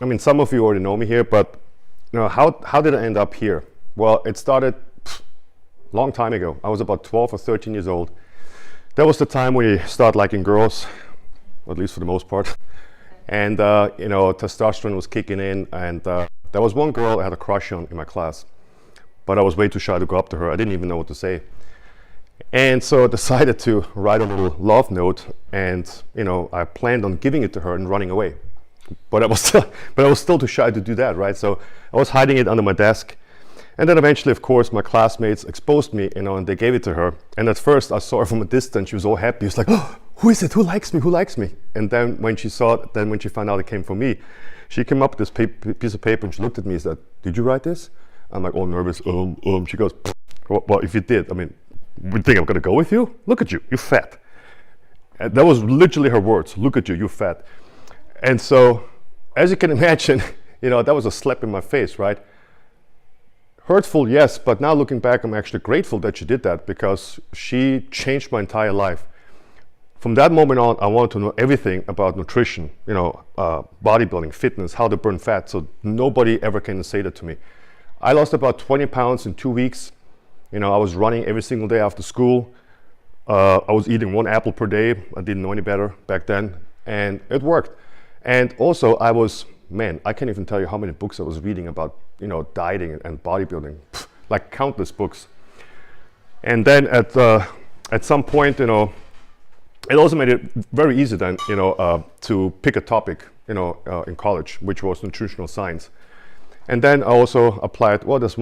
I mean, some of you already know me here, but how did I end up here? Well, it started long time ago. I was about 12 or 13 years old. That was the time when you start liking girls, at least for the most part. And testosterone was kicking in, and there was one girl I had a crush on in my class, but I was way too shy to go up to her. I didn't even know what to say. And so I decided to write a little love note, and I planned on giving it to her and running away. But I was still too shy to do that, right? So I was hiding it under my desk. And then eventually, of course, my classmates exposed me, and they gave it to her. And at first I saw her from a distance. She was all happy. She was like, oh, who is it? Who likes me? Who likes me? And then when she found out it came from me, she came up with this piece of paper and she looked at me and said, did you write this? I'm like, all nervous. She goes, well, if you did, I mean, would you think I'm gonna go with you? Look at you, you're fat. And that was literally her words. Look at you, you're fat. And so, as you can imagine, that was a slap in my face, right? Hurtful, yes, but now looking back, I'm actually grateful that she did that, because she changed my entire life. From that moment on, I wanted to know everything about nutrition, bodybuilding, fitness, how to burn fat, so nobody ever can say that to me. I lost about 20 pounds in 2 weeks. I was running every single day after school. I was eating 1 apple per day. I didn't know any better back then, and it worked. And also I can't even tell you how many books I was reading about, dieting and bodybuilding, like countless books. And then at some point, it also made it very easy then, to pick a topic, in college, which was nutritional science. And then I also applied, there's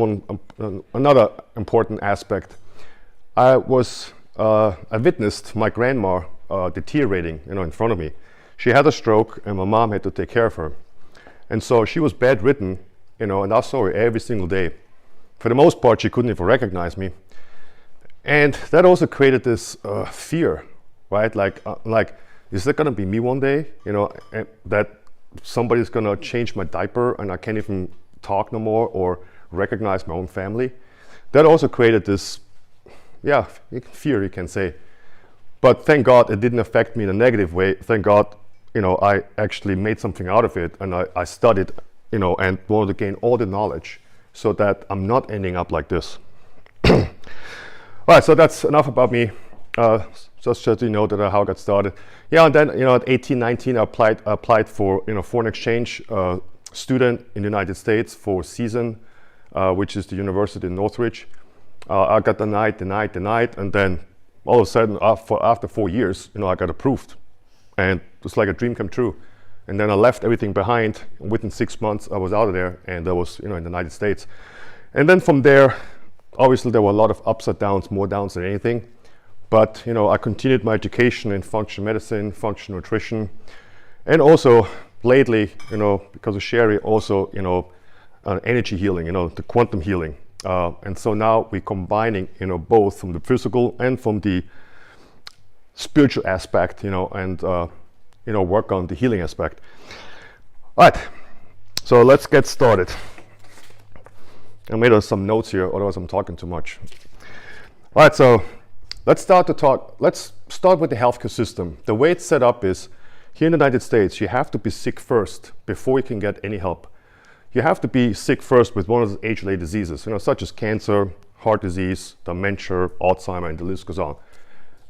another important aspect. I witnessed my grandma deteriorating, in front of me. She had a stroke and my mom had to take care of her. And so she was bedridden, and I saw her every single day. For the most part, she couldn't even recognize me. And that also created this fear, right? Like, is that gonna be me one day? That somebody's gonna change my diaper and I can't even talk no more or recognize my own family. That also created this, fear, you can say. But thank God it didn't affect me in a negative way. Thank God, I actually made something out of it, and I studied, and wanted to gain all the knowledge so that I'm not ending up like this. All right, so that's enough about me. Just so you know how I got started. Yeah, and then at 18, 19, I applied for foreign exchange student in the United States for season, which is the university in Northridge. I got denied, and then all of a sudden, after 4 years, I got approved, and it was like a dream come true. And then I left everything behind. Within 6 months, I was out of there, and I was, in the United States. And then from there, obviously, there were a lot of ups and downs, more downs than anything. But I continued my education in functional medicine, functional nutrition, and also lately, because of Sherry, also, energy healing, the quantum healing. And so now we're combining, both from the physical and from the spiritual aspect, and work on the healing aspect. All right, so let's get started. I made some notes here, otherwise I'm talking too much. All right, so let's start with the healthcare system. The way it's set up is, here in the United States, you have to be sick first before you can get any help. You have to be sick first with one of the age-related diseases, such as cancer, heart disease, dementia, Alzheimer, and the list goes on.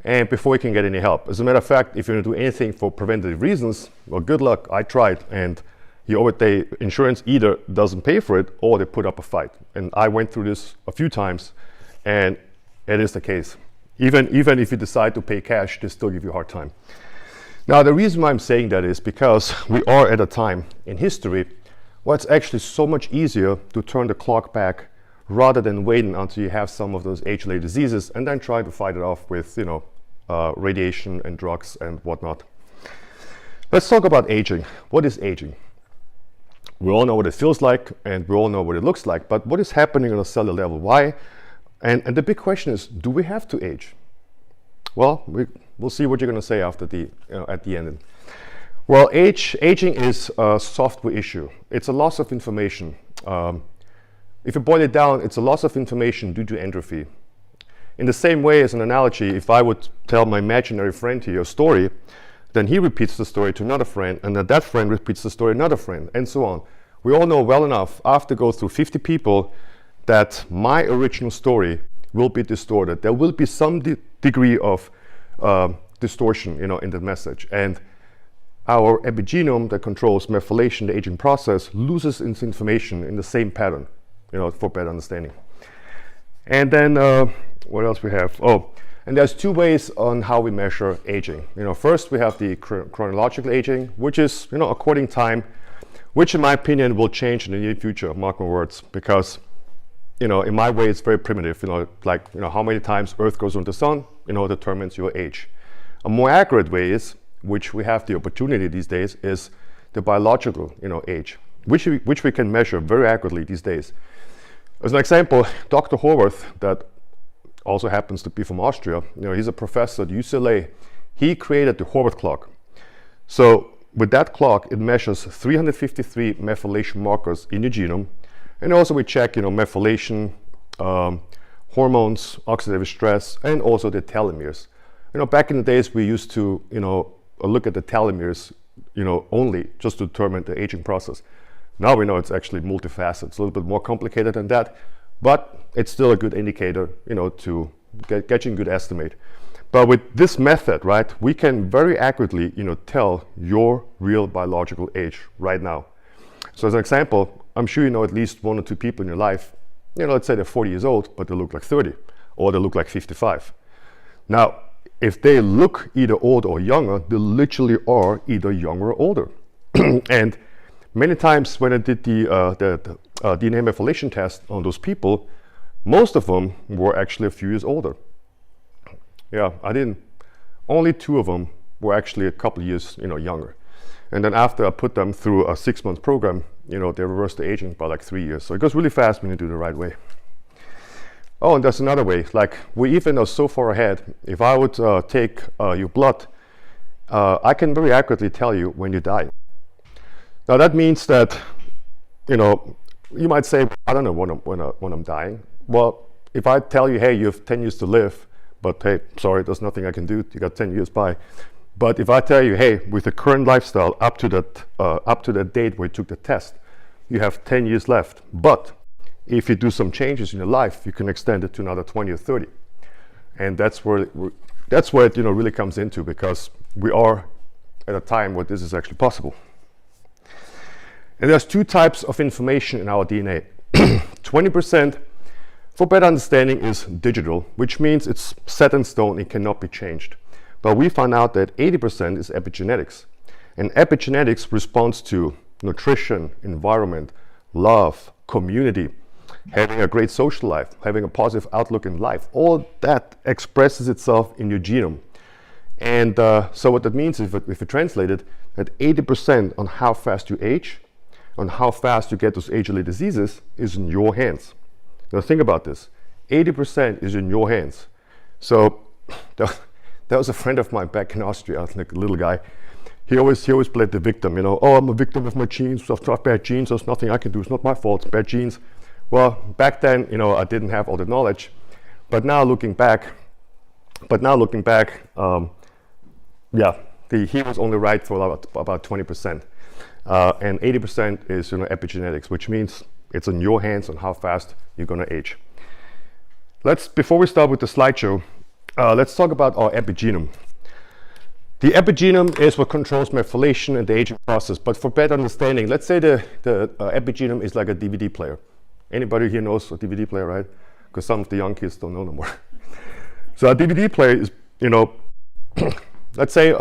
And before you can get any help. As a matter of fact, if you're gonna do anything for preventative reasons, well, good luck, I tried. And insurance either doesn't pay for it or they put up a fight. And I went through this a few times, and it is the case. Even if you decide to pay cash, they still give you a hard time. Now, the reason why I'm saying that is because we are at a time in history where it's actually so much easier to turn the clock back rather than waiting until you have some of those age-related diseases and then try to fight it off with, radiation and drugs and whatnot. Let's talk about aging. What is aging? We all know what it feels like and we all know what it looks like, but what is happening on a cellular level? Why? And the big question is, do we have to age? Well, we'll see what you're going to say after at the end. Well, aging is a software issue. It's a loss of information. If you boil it down, it's a loss of information due to entropy. In the same way, as an analogy, if I would tell my imaginary friend here a story, Then he repeats the story to another friend, and then that friend repeats the story to another friend, and so on. We all know well enough, after go through 50 people, that my original story will be distorted. There will be some degree of distortion, in the message. And our epigenome that controls methylation, the aging process, loses its information in the same pattern, for better understanding. And then what else we have? Oh, and there's two ways on how we measure aging. First we have the chronological aging, which is, according time, which in my opinion will change in the near future, mark my words, because, in my way it's very primitive, how many times Earth goes around the sun, determines your age. A more accurate way is, which we have the opportunity these days, is the biological, age, which we can measure very accurately these days. As an example, Dr. Horvath, that also happens to be from Austria, he's a professor at UCLA. He created the Horvath clock. So with that clock, it measures 353 methylation markers in your genome. And also we check, methylation, hormones, oxidative stress, and also the telomeres. Back in the days, we used to, look at the telomeres, only just to determine the aging process. Now we know it's actually multifaceted. It's a little bit more complicated than that, but it's still a good indicator, to get you a good estimate. But with this method, right, we can very accurately, tell your real biological age right now. So as an example, I'm sure you know at least one or two people in your life, let's say they're 40 years old, but they look like 30, or they look like 55. Now, if they look either older or younger, they literally are either younger or older. And many times when I did the DNA methylation test on those people, most of them were actually a few years older. Yeah, only two of them were actually a couple of years, younger. And then after I put them through a 6-month program, they reversed the aging by like 3 years. So it goes really fast when you do it the right way. Oh, and there's another way. Like, we even are so far ahead. If I would take your blood, I can very accurately tell you when you die. Now that means that, you might say, I don't know when I'm dying. Well, if I tell you, hey, you have 10 years to live, but hey, sorry, there's nothing I can do. You got 10 years by. But if I tell you, hey, with the current lifestyle up to that date where you took the test, you have 10 years left. But if you do some changes in your life, you can extend it to another 20 or 30. And that's where it really comes into, because we are at a time where this is actually possible. And there's two types of information in our DNA. 20%, for better understanding, is digital, which means it's set in stone, it cannot be changed. But we found out that 80% is epigenetics. And epigenetics responds to nutrition, environment, love, community, having a great social life, having a positive outlook in life. All that expresses itself in your genome. And so what that means is, if you translate it, that 80% on how fast you age, on how fast you get those age-related diseases, is in your hands. Now think about this. 80% is in your hands. So that was a friend of mine back in Austria, like a little guy. He always played the victim, oh, I'm a victim of my genes, I've got bad genes, there's nothing I can do, it's not my fault, it's bad genes. Well, back then, I didn't have all the knowledge, but now looking back, yeah, he was only right for about 20%, and 80% is epigenetics, which means it's in your hands on how fast you're gonna age. Before we start with the slideshow, let's talk about our epigenome. The epigenome is what controls methylation and the aging process. But for better understanding, let's say the epigenome is like a DVD player. Anybody here knows a DVD player, right? Because some of the young kids don't know no more. So a DVD player is, let's say,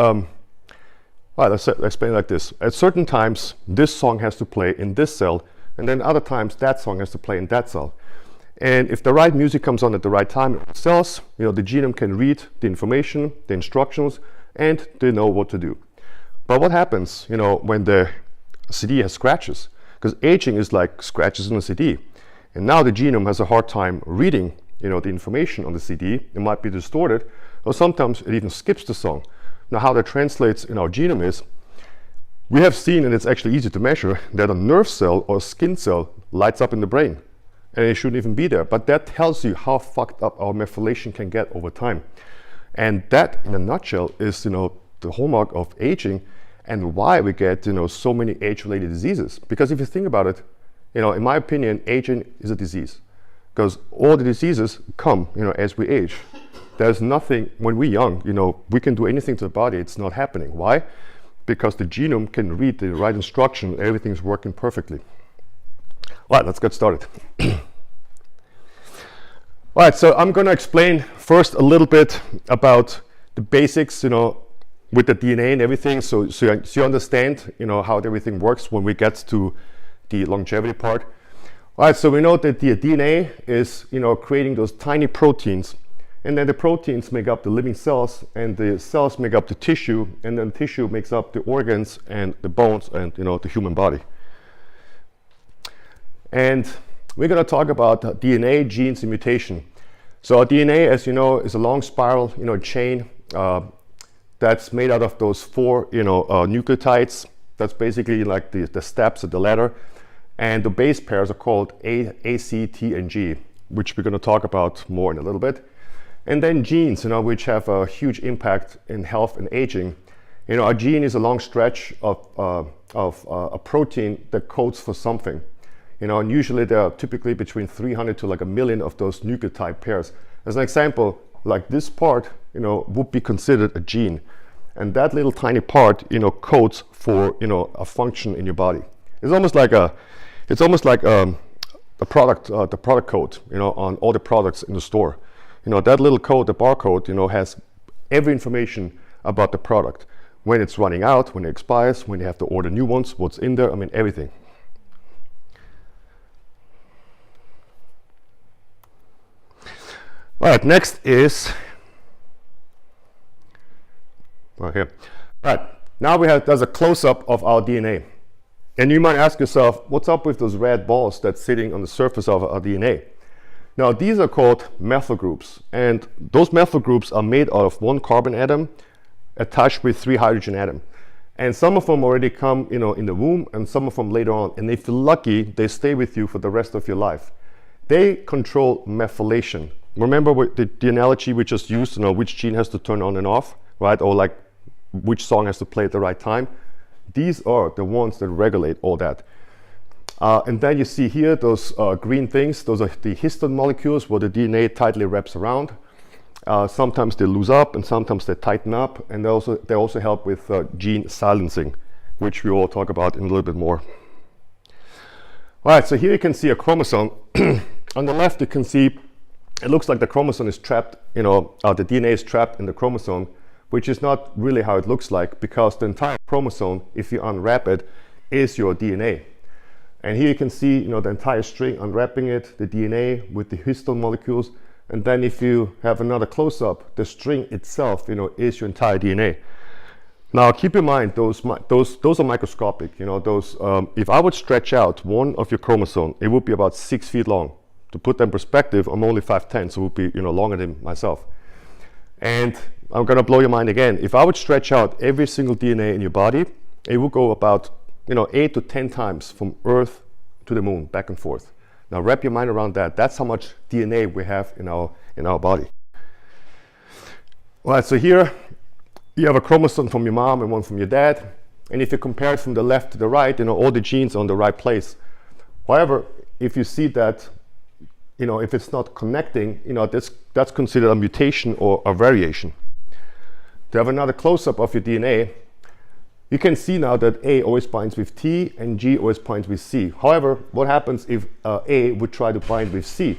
let's explain it like this. At certain times, this song has to play in this cell, and then other times that song has to play in that cell. And if the right music comes on at the right time in cells, the genome can read the information, the instructions, and they know what to do. But what happens, when the CD has scratches? Because aging is like scratches on a CD. And now the genome has a hard time reading, the information on the CD. It might be distorted, or sometimes it even skips the song. Now how that translates in our genome is, we have seen, and it's actually easy to measure, that a nerve cell or skin cell lights up in the brain. And it shouldn't even be there. But that tells you how fucked up our methylation can get over time. And that, in a nutshell, is the the hallmark of aging and why we get, so many age-related diseases. Because if you think about it, in my opinion, aging is a disease. Because all the diseases come, as we age. There's nothing, when we're young, we can do anything to the body, it's not happening. Why? Because the genome can read the right instruction, everything's working perfectly. All right, let's get started. All right, so I'm going to explain first a little bit about the basics, with the DNA and everything, so you understand, how everything works when we get to the longevity part. All right, so we know that the DNA is, creating those tiny proteins, and then the proteins make up the living cells, and the cells make up the tissue, and then tissue makes up the organs and the bones and, the human body. And we're going to talk about DNA, genes, and mutation. So our DNA, as you know, is a long spiral, chain that's made out of those 4, nucleotides. That's basically like the steps of the ladder. And the base pairs are called A, C, T, and G, which we're going to talk about more in a little bit. And then genes, which have a huge impact in health and aging. A gene is a long stretch of a protein that codes for something. And usually there are typically between 300 to like 1 million of those nucleotide pairs. As an example, like this part, would be considered a gene. And that little tiny part, codes for, a function in your body. It's almost like the product code, on all the products in the store. That little code, the barcode, has every information about the product. When it's running out, when it expires, when you have to order new ones, what's in there, everything. All right, next is right here. All right, now there's a close-up of our DNA. And you might ask yourself, what's up with those red balls that's sitting on the surface of our DNA? Now, these are called methyl groups. And those methyl groups are made out of 1 carbon atom attached with 3 hydrogen atoms. And some of them already come, in the womb, and some of them later on. And if you're lucky, they stay with you for the rest of your life. They control methylation. Remember the analogy we just used, which gene has to turn on and off, right? Or like which song has to play at the right time. These are the ones that regulate all that. And then you see here those green things. Those are the histone molecules where the DNA tightly wraps around. Sometimes they lose up and sometimes they tighten up. And they also help with gene silencing, which we will talk about in a little bit more. All right, so here you can see a chromosome. On the left, you can see it looks like the chromosome is trapped, the DNA is trapped in the chromosome, which is not really how it looks like, because the entire chromosome, if you unwrap it, is your DNA. And here you can see, the entire string, unwrapping it, the DNA with the histone molecules. And then if you have another close-up, the string itself, is your entire DNA. Now, keep in mind, those are microscopic. If I would stretch out one of your chromosomes, it would be about 6 feet long. To put that in perspective, I'm only 5'10", so it would be, longer than myself. And I'm going to blow your mind again. If I would stretch out every single DNA in your body, it would go about 8 to 10 times from Earth to the moon, back and forth. Now wrap your mind around that. That's how much DNA we have in our body. All right, so here you have a chromosome from your mom and one from your dad. And if you compare it from the left to the right, all the genes are in the right place. However, if you see that, if it's not connecting, that's considered a mutation or a variation. To have another close-up of your DNA, you can see now that A always binds with T and G always binds with C. However, what happens if A would try to bind with C?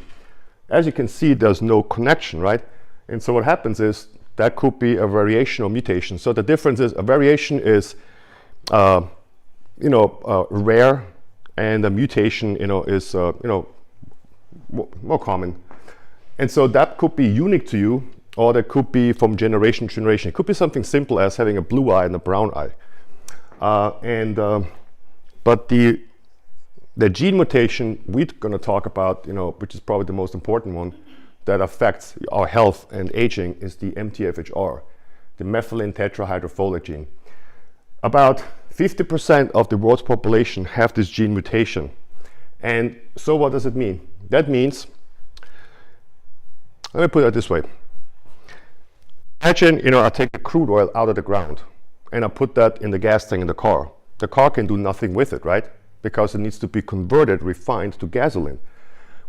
As you can see, there's no connection, right? And so what happens is that could be a variation or mutation. So the difference is a variation is, rare, and a mutation, is, more common. And so that could be unique to you, or that could be from generation to generation. It could be something simple as having a blue eye and a brown eye. But the gene mutation we're going to talk about, which is probably the most important one that affects our health and aging, is the MTHFR, the methylene tetrahydrofolate gene. About 50% of the world's population have this gene mutation. And so what does it mean? That means, let me put it this way. Imagine, I take the crude oil out of the ground. and I put that in the gas tank in the car can do nothing with it, right? Because it needs to be converted, refined to gasoline.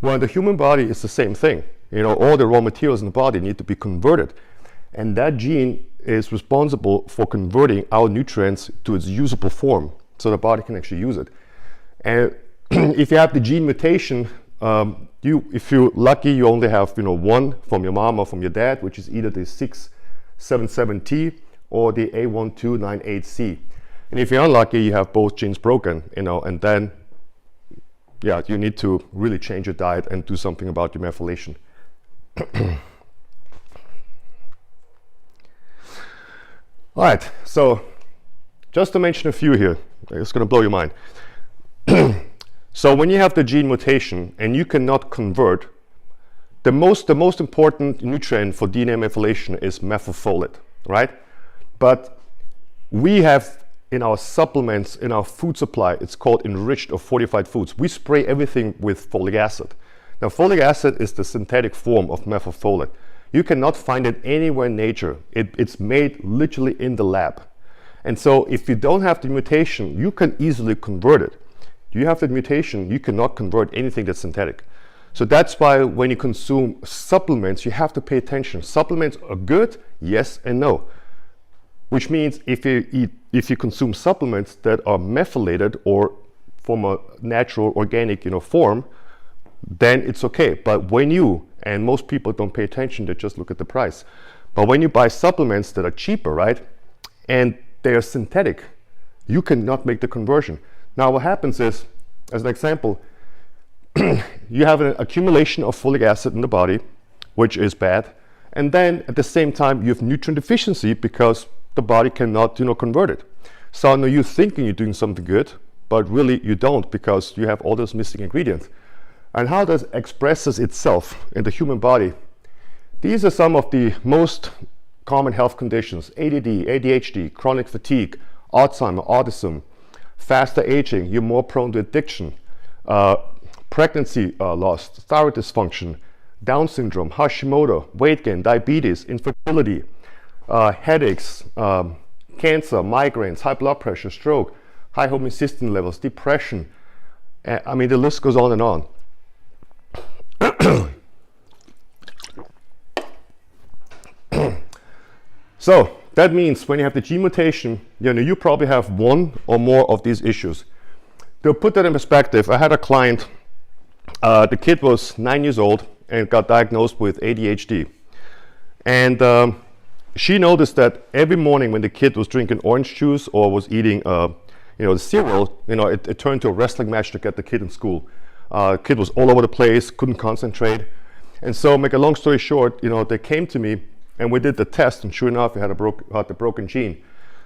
Well, in the human body, it's the same thing. You know, all the raw materials in the body need to be converted. And that gene is responsible for converting our nutrients to its usable form, so the body can actually use it. And if you have the gene mutation, if you're lucky, you only have, you know, one from your mom or from your dad, which is either the 677T or the A1298C. And if you're unlucky, you have both genes broken, you know, and then, yeah, you need to really change your diet and do something about your methylation. All right, so just to mention a few here, it's going to blow your mind. So when you have the gene mutation and you cannot convert, the most important nutrient for DNA methylation is methylfolate, right? But we have in our supplements, in our food supply, it's called enriched or fortified foods. We spray everything with folic acid. Now, folic acid is the synthetic form of methylfolate. You cannot find it anywhere in nature. It's made literally in the lab. And so if you don't have the mutation, you can easily convert it. You have the mutation, you cannot convert anything that's synthetic. So that's why when you consume supplements, you have to pay attention. Supplements are good, yes and no. Which means if you consume supplements that are methylated or from a natural organic, you know, form, then it's okay. But when you, and most people don't pay attention, they just look at the price. But when you buy supplements that are cheaper, right, and they are synthetic, you cannot make the conversion. Now what happens is, as an example, you have an accumulation of folic acid in the body, which is bad, and then at the same time you have nutrient deficiency because the body cannot, you know, convert it. So now you're thinking you're doing something good, but really you don't, because you have all those missing ingredients. And how this expresses itself in the human body? These are some of the most common health conditions: ADD, ADHD, chronic fatigue, Alzheimer, autism, faster aging, you're more prone to addiction, pregnancy loss, thyroid dysfunction, Down syndrome, Hashimoto, weight gain, diabetes, infertility, headaches, cancer, migraines, high blood pressure, stroke, high homocysteine levels, depression. I mean, the list goes on and on. So that means when you have the gene mutation, you know, you probably have one or more of these issues. To put that in perspective, I had a client, the kid was 9 years old and got diagnosed with ADHD. And she noticed that every morning when the kid was drinking orange juice or was eating you know, the cereal, you know, it turned to a wrestling match to get the kid in school. Kid was all over the place, couldn't concentrate. And so, make a long story short, you know, they came to me and we did the test, and sure enough, we had the broken gene.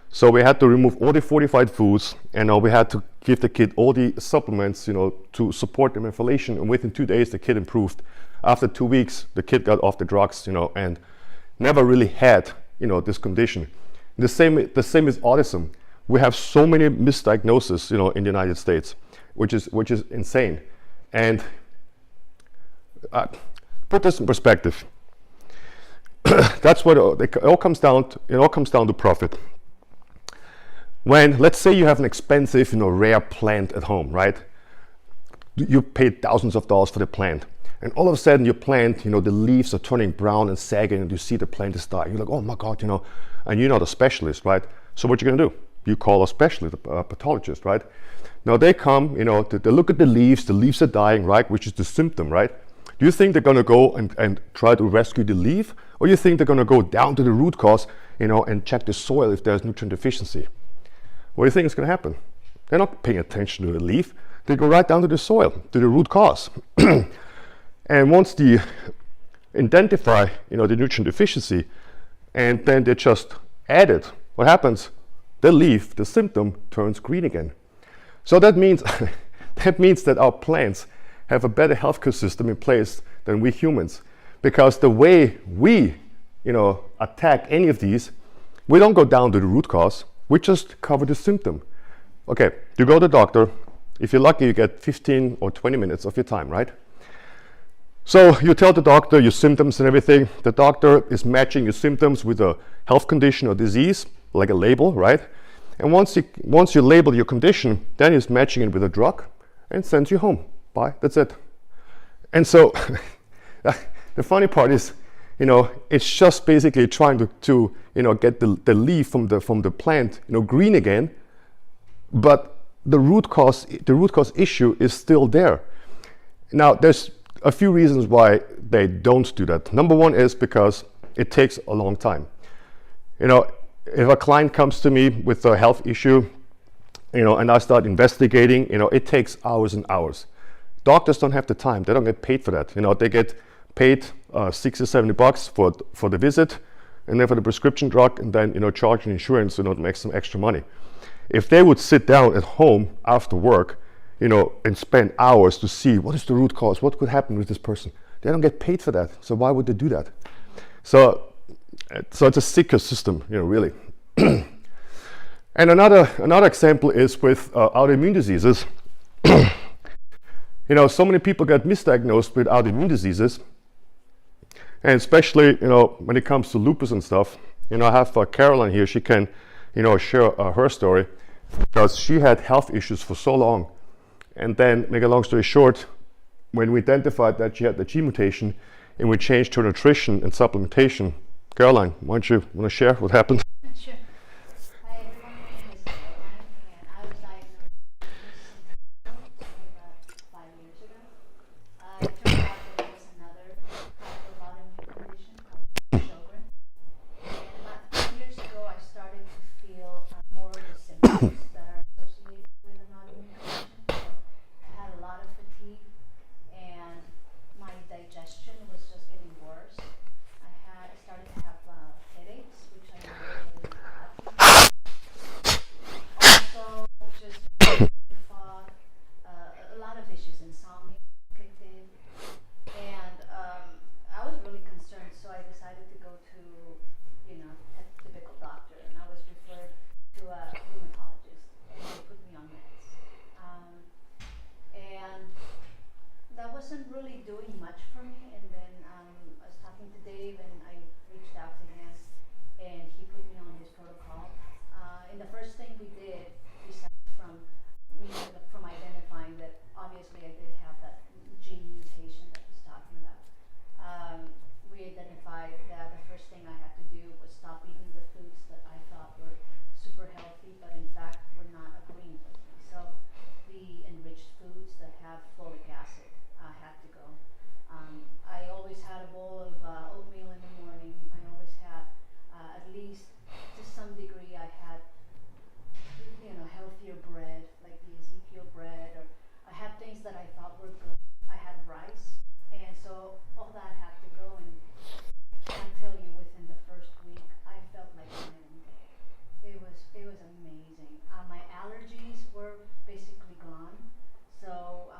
So we had to remove all the fortified foods, and we had to give the kid all the supplements, you know, to support the methylation. And within 2 days, the kid improved. After 2 weeks, the kid got off the drugs, you know, and never really had, you know, this condition. The same is autism. We have so many misdiagnoses, you know, in the United States, which is insane. And put this in perspective. That's what it all comes down to. It all comes down to profit. When, let's say, you have an expensive, you know, rare plant at home, right? You paid thousands of dollars for the plant, and all of a sudden your plant, you know, the leaves are turning brown and sagging, and you see the plant is dying. You're like, oh my God, you know, and you're not a specialist, right? So what you're gonna do? You call a specialist, a pathologist, right? Now they come, you know, they look at the leaves are dying, right? Which is the symptom, right? Do you think they're gonna go and try to rescue the leaf? Or you think they're gonna go down to the root cause, you know, and check the soil if there's nutrient deficiency? What do you think is gonna happen? They're not paying attention to the leaf. They go right down to the soil, to the root cause. And once they identify, you know, the nutrient deficiency, and then they just add it, what happens? The leaf, the symptom, turns green again. So that means that our plants have a better healthcare system in place than we humans, because the way we, you know, attack any of these, we don't go down to the root cause. We just cover the symptom. Okay, you go to the doctor. If you're lucky, you get 15 or 20 minutes of your time, right? So you tell the doctor your symptoms and everything. The doctor is matching your symptoms with a health condition or disease, like a label, right? And once you label your condition, then it's matching it with a drug and sends you home. Bye, that's it. And so the funny part is, it's just basically trying to get the leaf from the plant, green again, but the root cause issue is still there. Now, there's a few reasons why they don't do that. Number one is because it takes a long time. If a client comes to me with a health issue, and I start investigating, it takes hours and hours. Doctors don't have the time. They don't get paid for that. They get paid $60, $70 for the visit, and then for the prescription drug, and then charge an insurance to make some extra money. If they would sit down at home after work, and spend hours to see what is the root cause, what could happen with this person, they don't get paid for that. So why would they do that? So it's a sicker system, really. And another example is with autoimmune diseases. So many people get misdiagnosed with autoimmune diseases, and especially when it comes to lupus and stuff. I have Caroline here. She can share her story, because she had health issues for so long. And then, make a long story short, when we identified that she had the gene mutation and we changed her nutrition and supplementation. Caroline, want to share what happened? Sure. Hi everyone, my name is Caroline, and I was diagnosed with about 5 years ago. It turned out that there was another type of autoimmune condition called Sjogren. And about 3 years ago, I started to feel more of the symptoms that are associated with an autoimmune condition. So I had a lot of fatigue, and my digestion was just getting worse. I started to have headaches, which I never really had. Also, just fog, a lot of issues, insomnia kicked in, and I was really concerned. So I decided to go to, a typical doctor, and I was referred to a rheumatologist, and they put me on meds. And that wasn't really doing much for me. And then I was talking to Dave, and I reached out to him, and he put me on his protocol. And the first thing we did, besides from identifying that obviously I did have that gene mutation that he's talking about, we identified that the first thing I had to do was stop eating the foods that I thought were super healthy, but in fact were not agreeing with me. So the enriched foods that have folic acid had to go. I always had a bowl of oatmeal in the morning. I always had, at least to some degree, I had, healthier bread, like the Ezekiel bread, or I had things that I thought were good. I had rice, and so all that had to go. And I can't tell you, within the first week, I felt like night and day. It was amazing. My allergies were basically gone, so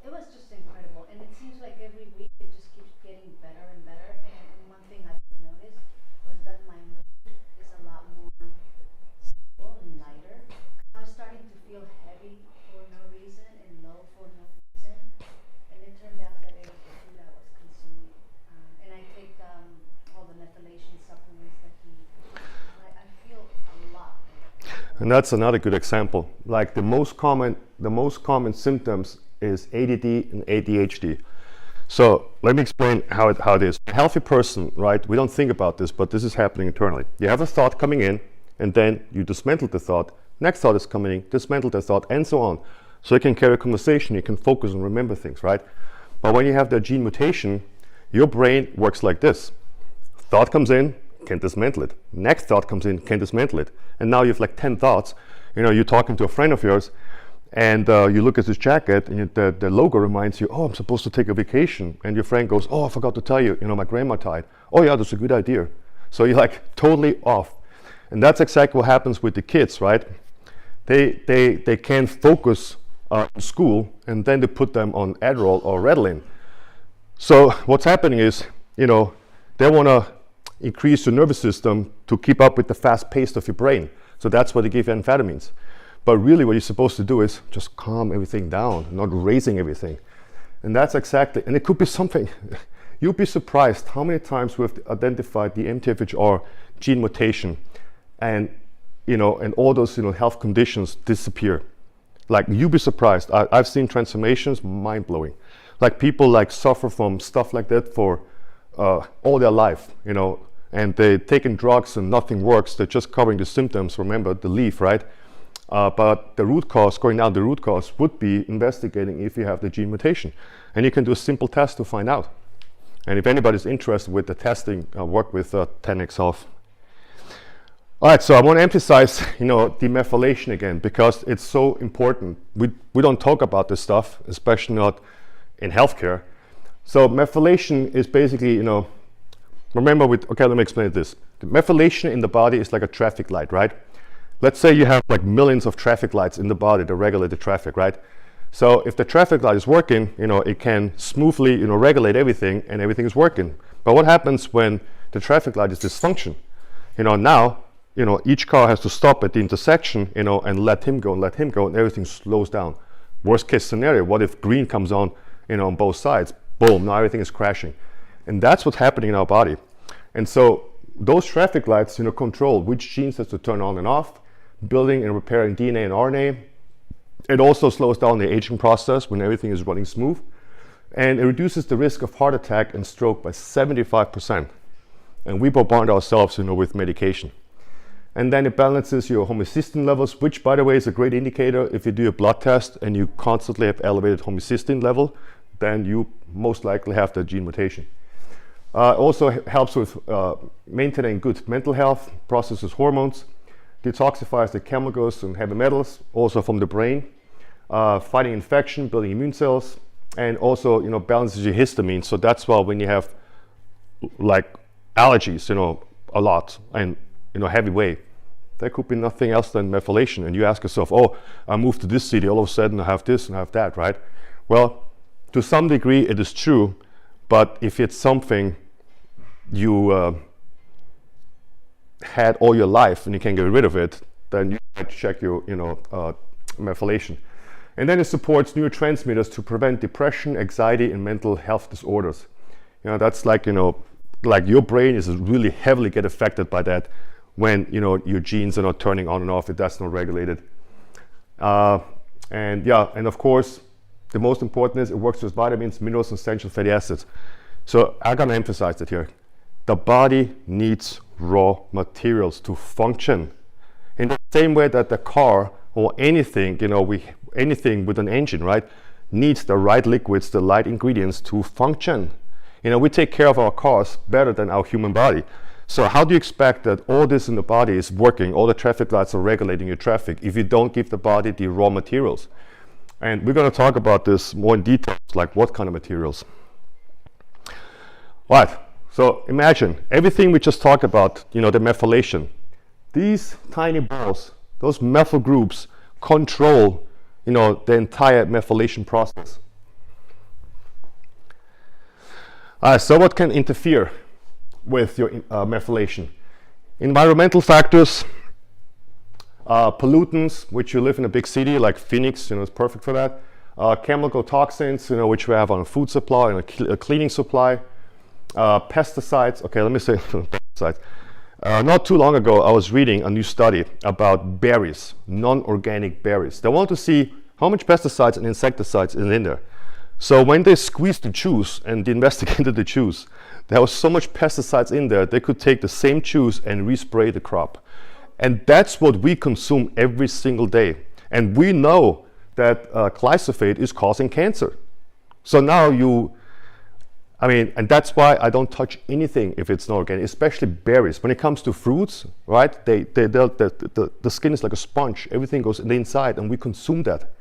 it was just incredible. And it seems like every week it just keeps getting better and better. And one thing I did notice was that my mood is a lot more stable and lighter. I was starting to feel heavy for no reason and low for no reason. And it turned out that it was the food I was consuming. And I take all the methylation supplements that he, I feel a lot better. And that's another good example. Like the most common symptoms is ADD and ADHD. So let me explain how it is. A healthy person, right? We don't think about this, but this is happening internally. You have a thought coming in, and then you dismantle the thought. Next thought is coming in, dismantle the thought, and so on. So you can carry a conversation, you can focus and remember things, right? But when you have the gene mutation, your brain works like this. Thought comes in, can't dismantle it. Next thought comes in, can't dismantle it. And now you have like 10 thoughts. You're talking to a friend of yours, and you look at his jacket, and the logo reminds you, oh, I'm supposed to take a vacation. And your friend goes, oh, I forgot to tell you, my grandma died. Oh yeah, that's a good idea. So you're like totally off. And that's exactly what happens with the kids, right? They can't focus in school, and then they put them on Adderall or Ritalin. So what's happening is, they want to increase your nervous system to keep up with the fast pace of your brain. So that's why they give you amphetamines. But really what you're supposed to do is just calm everything down, not raising everything. And that's exactly, and it could be something, you'll be surprised how many times we've identified the MTHFR gene mutation and and all those health conditions disappear. Like, you'd be surprised. I've seen transformations, mind-blowing. Like, people like suffer from stuff like that for all their life, and they're taking drugs and nothing works. They're just covering the symptoms. Remember the leaf, right? But the root cause, going down the root cause, would be investigating if you have the gene mutation. And you can do a simple test to find out. And if anybody's interested with the testing, work with 10x Health. All right, so I want to emphasize, demethylation again, because it's so important. We don't talk about this stuff, especially not in healthcare. So methylation is basically, remember okay, let me explain this. The methylation in the body is like a traffic light, right? Let's say you have like millions of traffic lights in the body to regulate the traffic, right? So if the traffic light is working, it can smoothly, regulate everything, and everything is working. But what happens when the traffic light is dysfunction? Now, each car has to stop at the intersection, and let him go, and everything slows down. Worst case scenario, what if green comes on, on both sides? Boom, now everything is crashing. And that's what's happening in our body. And so those traffic lights, control which genes has to turn on and off, building and repairing DNA and RNA. It also slows down the aging process when everything is running smooth. And it reduces the risk of heart attack and stroke by 75%. And we bombard ourselves, with medication. And then it balances your homocysteine levels, which, by the way, is a great indicator. If you do a blood test and you constantly have elevated homocysteine level, then you most likely have the gene mutation. Also helps with maintaining good mental health, processes hormones, detoxifies the chemicals and heavy metals, also from the brain, fighting infection, building immune cells, and also balances your histamine. So that's why when you have like allergies, a lot, and heavy weight, there could be nothing else than methylation. And you ask yourself, oh, I moved to this city, all of a sudden I have this and I have that, right? Well, to some degree it is true, but if it's something you had all your life and you can't get rid of it, then you have to check your methylation. And then it supports neurotransmitters to prevent depression, anxiety, and mental health disorders. That's like like your brain is really heavily get affected by that when your genes are not turning on and off, if that's not regulated. And of course, the most important is it works with vitamins, minerals, and essential fatty acids. So I'm gonna emphasize it here. The body needs raw materials to function. In the same way that the car or anything, anything with an engine, right, needs the right liquids, the right ingredients to function. We take care of our cars better than our human body. So how do you expect that all this in the body is working, all the traffic lights are regulating your traffic, if you don't give the body the raw materials? And we're going to talk about this more in detail, like what kind of materials. All right, so imagine everything we just talked about, the methylation. These tiny balls, those methyl groups, control, the entire methylation process. So what can interfere with your methylation? Environmental factors, pollutants, which you live in a big city like Phoenix, is perfect for that. Chemical toxins, which we have on a food supply and a cleaning supply. Pesticides. Okay, let me say pesticides. Not too long ago, I was reading a new study about berries, non-organic berries. They want to see how much pesticides and insecticides is in there. So when they squeezed the juice and investigated the juice, there was so much pesticides in there, they could take the same juice and respray the crop. And that's what we consume every single day. And we know that glyphosate is causing cancer. So now and that's why I don't touch anything if it's not organic, especially berries. When it comes to fruits, right, the skin is like a sponge. Everything goes in the inside and we consume that.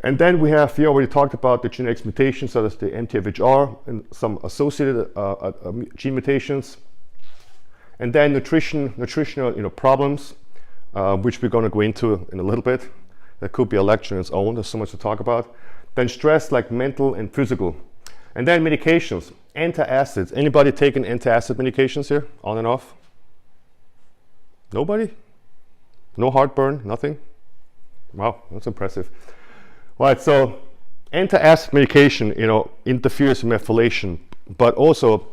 And then we have, already talked about the genetics mutations, so that's the MTHFR and some associated gene mutations. And then nutritional problems, which we're going to go into in a little bit. That could be a lecture on its own. There's so much to talk about. Then stress, like mental and physical. And then medications, antacids. Anybody taking antacid medications here, on and off? Nobody? No heartburn, nothing? Wow, that's impressive. Right, so antacid medication, interferes with methylation, but also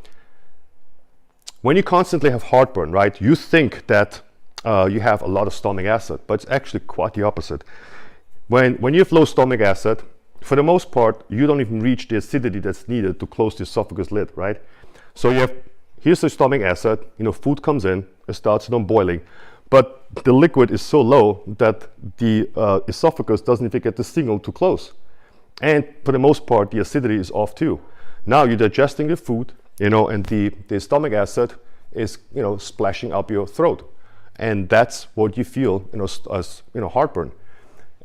When you constantly have heartburn, right, you think that you have a lot of stomach acid, but it's actually quite the opposite. When you have low stomach acid, for the most part, you don't even reach the acidity that's needed to close the esophagus lid, right? So here's the stomach acid, food comes in, it starts boiling, but the liquid is so low that the esophagus doesn't even get the signal to close. And for the most part, the acidity is off too. Now you're digesting the food, and the stomach acid is, splashing up your throat. And that's what you feel, as heartburn.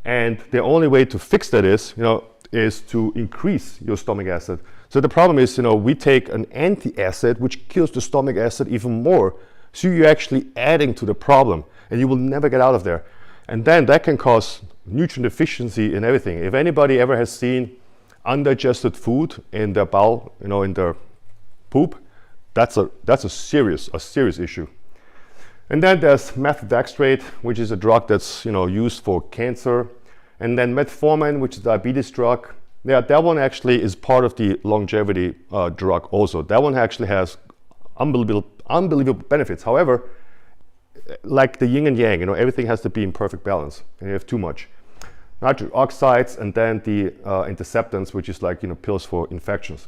And the only way to fix that is to increase your stomach acid. So the problem is, we take an anti-acid, which kills the stomach acid even more. So you're actually adding to the problem, and you will never get out of there. And then that can cause nutrient deficiency in everything. If anybody ever has seen undigested food in their bowel, in their poop, that's a serious issue. And then there's methotrexate, which is a drug that's used for cancer, and then metformin, which is a diabetes drug. Yeah, that one actually is part of the longevity drug also. That one actually has unbelievable benefits. However, like the yin and yang, everything has to be in perfect balance, and you have too much. Nitric oxides, and then the interceptants, which is like pills for infections.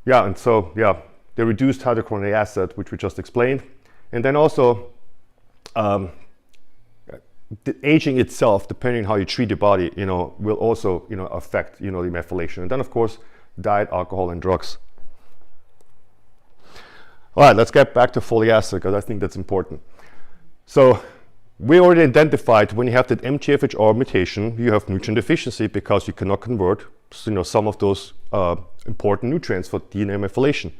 Yeah, and so the reduced hydrochloric acid, which we just explained. And then also, the aging itself, depending on how you treat your body, will also, affect, the methylation. And then, of course, diet, alcohol, and drugs. All right, let's get back to folic acid, because I think that's important. So we already identified when you have that MTHFR mutation, you have nutrient deficiency because you cannot convert, some of those important nutrients for DNA methylation.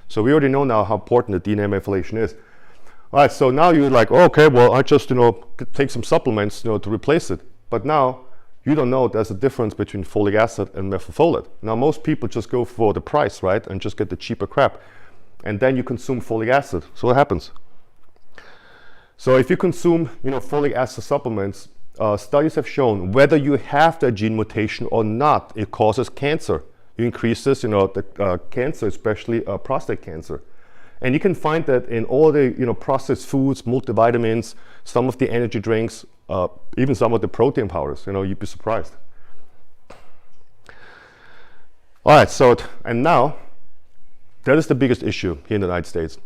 So we already know now how important the DNA methylation is. All right, so now you're like, oh, okay, well, I just, take some supplements, to replace it. But now you don't know there's a difference between folic acid and methylfolate. Now, most people just go for the price, right, and just get the cheaper crap. And then you consume folic acid. So what happens? So if you consume, folic acid supplements, studies have shown whether you have that gene mutation or not, it causes cancer. It increases, the cancer, especially prostate cancer. And you can find that in all the processed foods, multivitamins, some of the energy drinks, even some of the protein powders. You'd be surprised. All right, so and now that is the biggest issue here in the United States.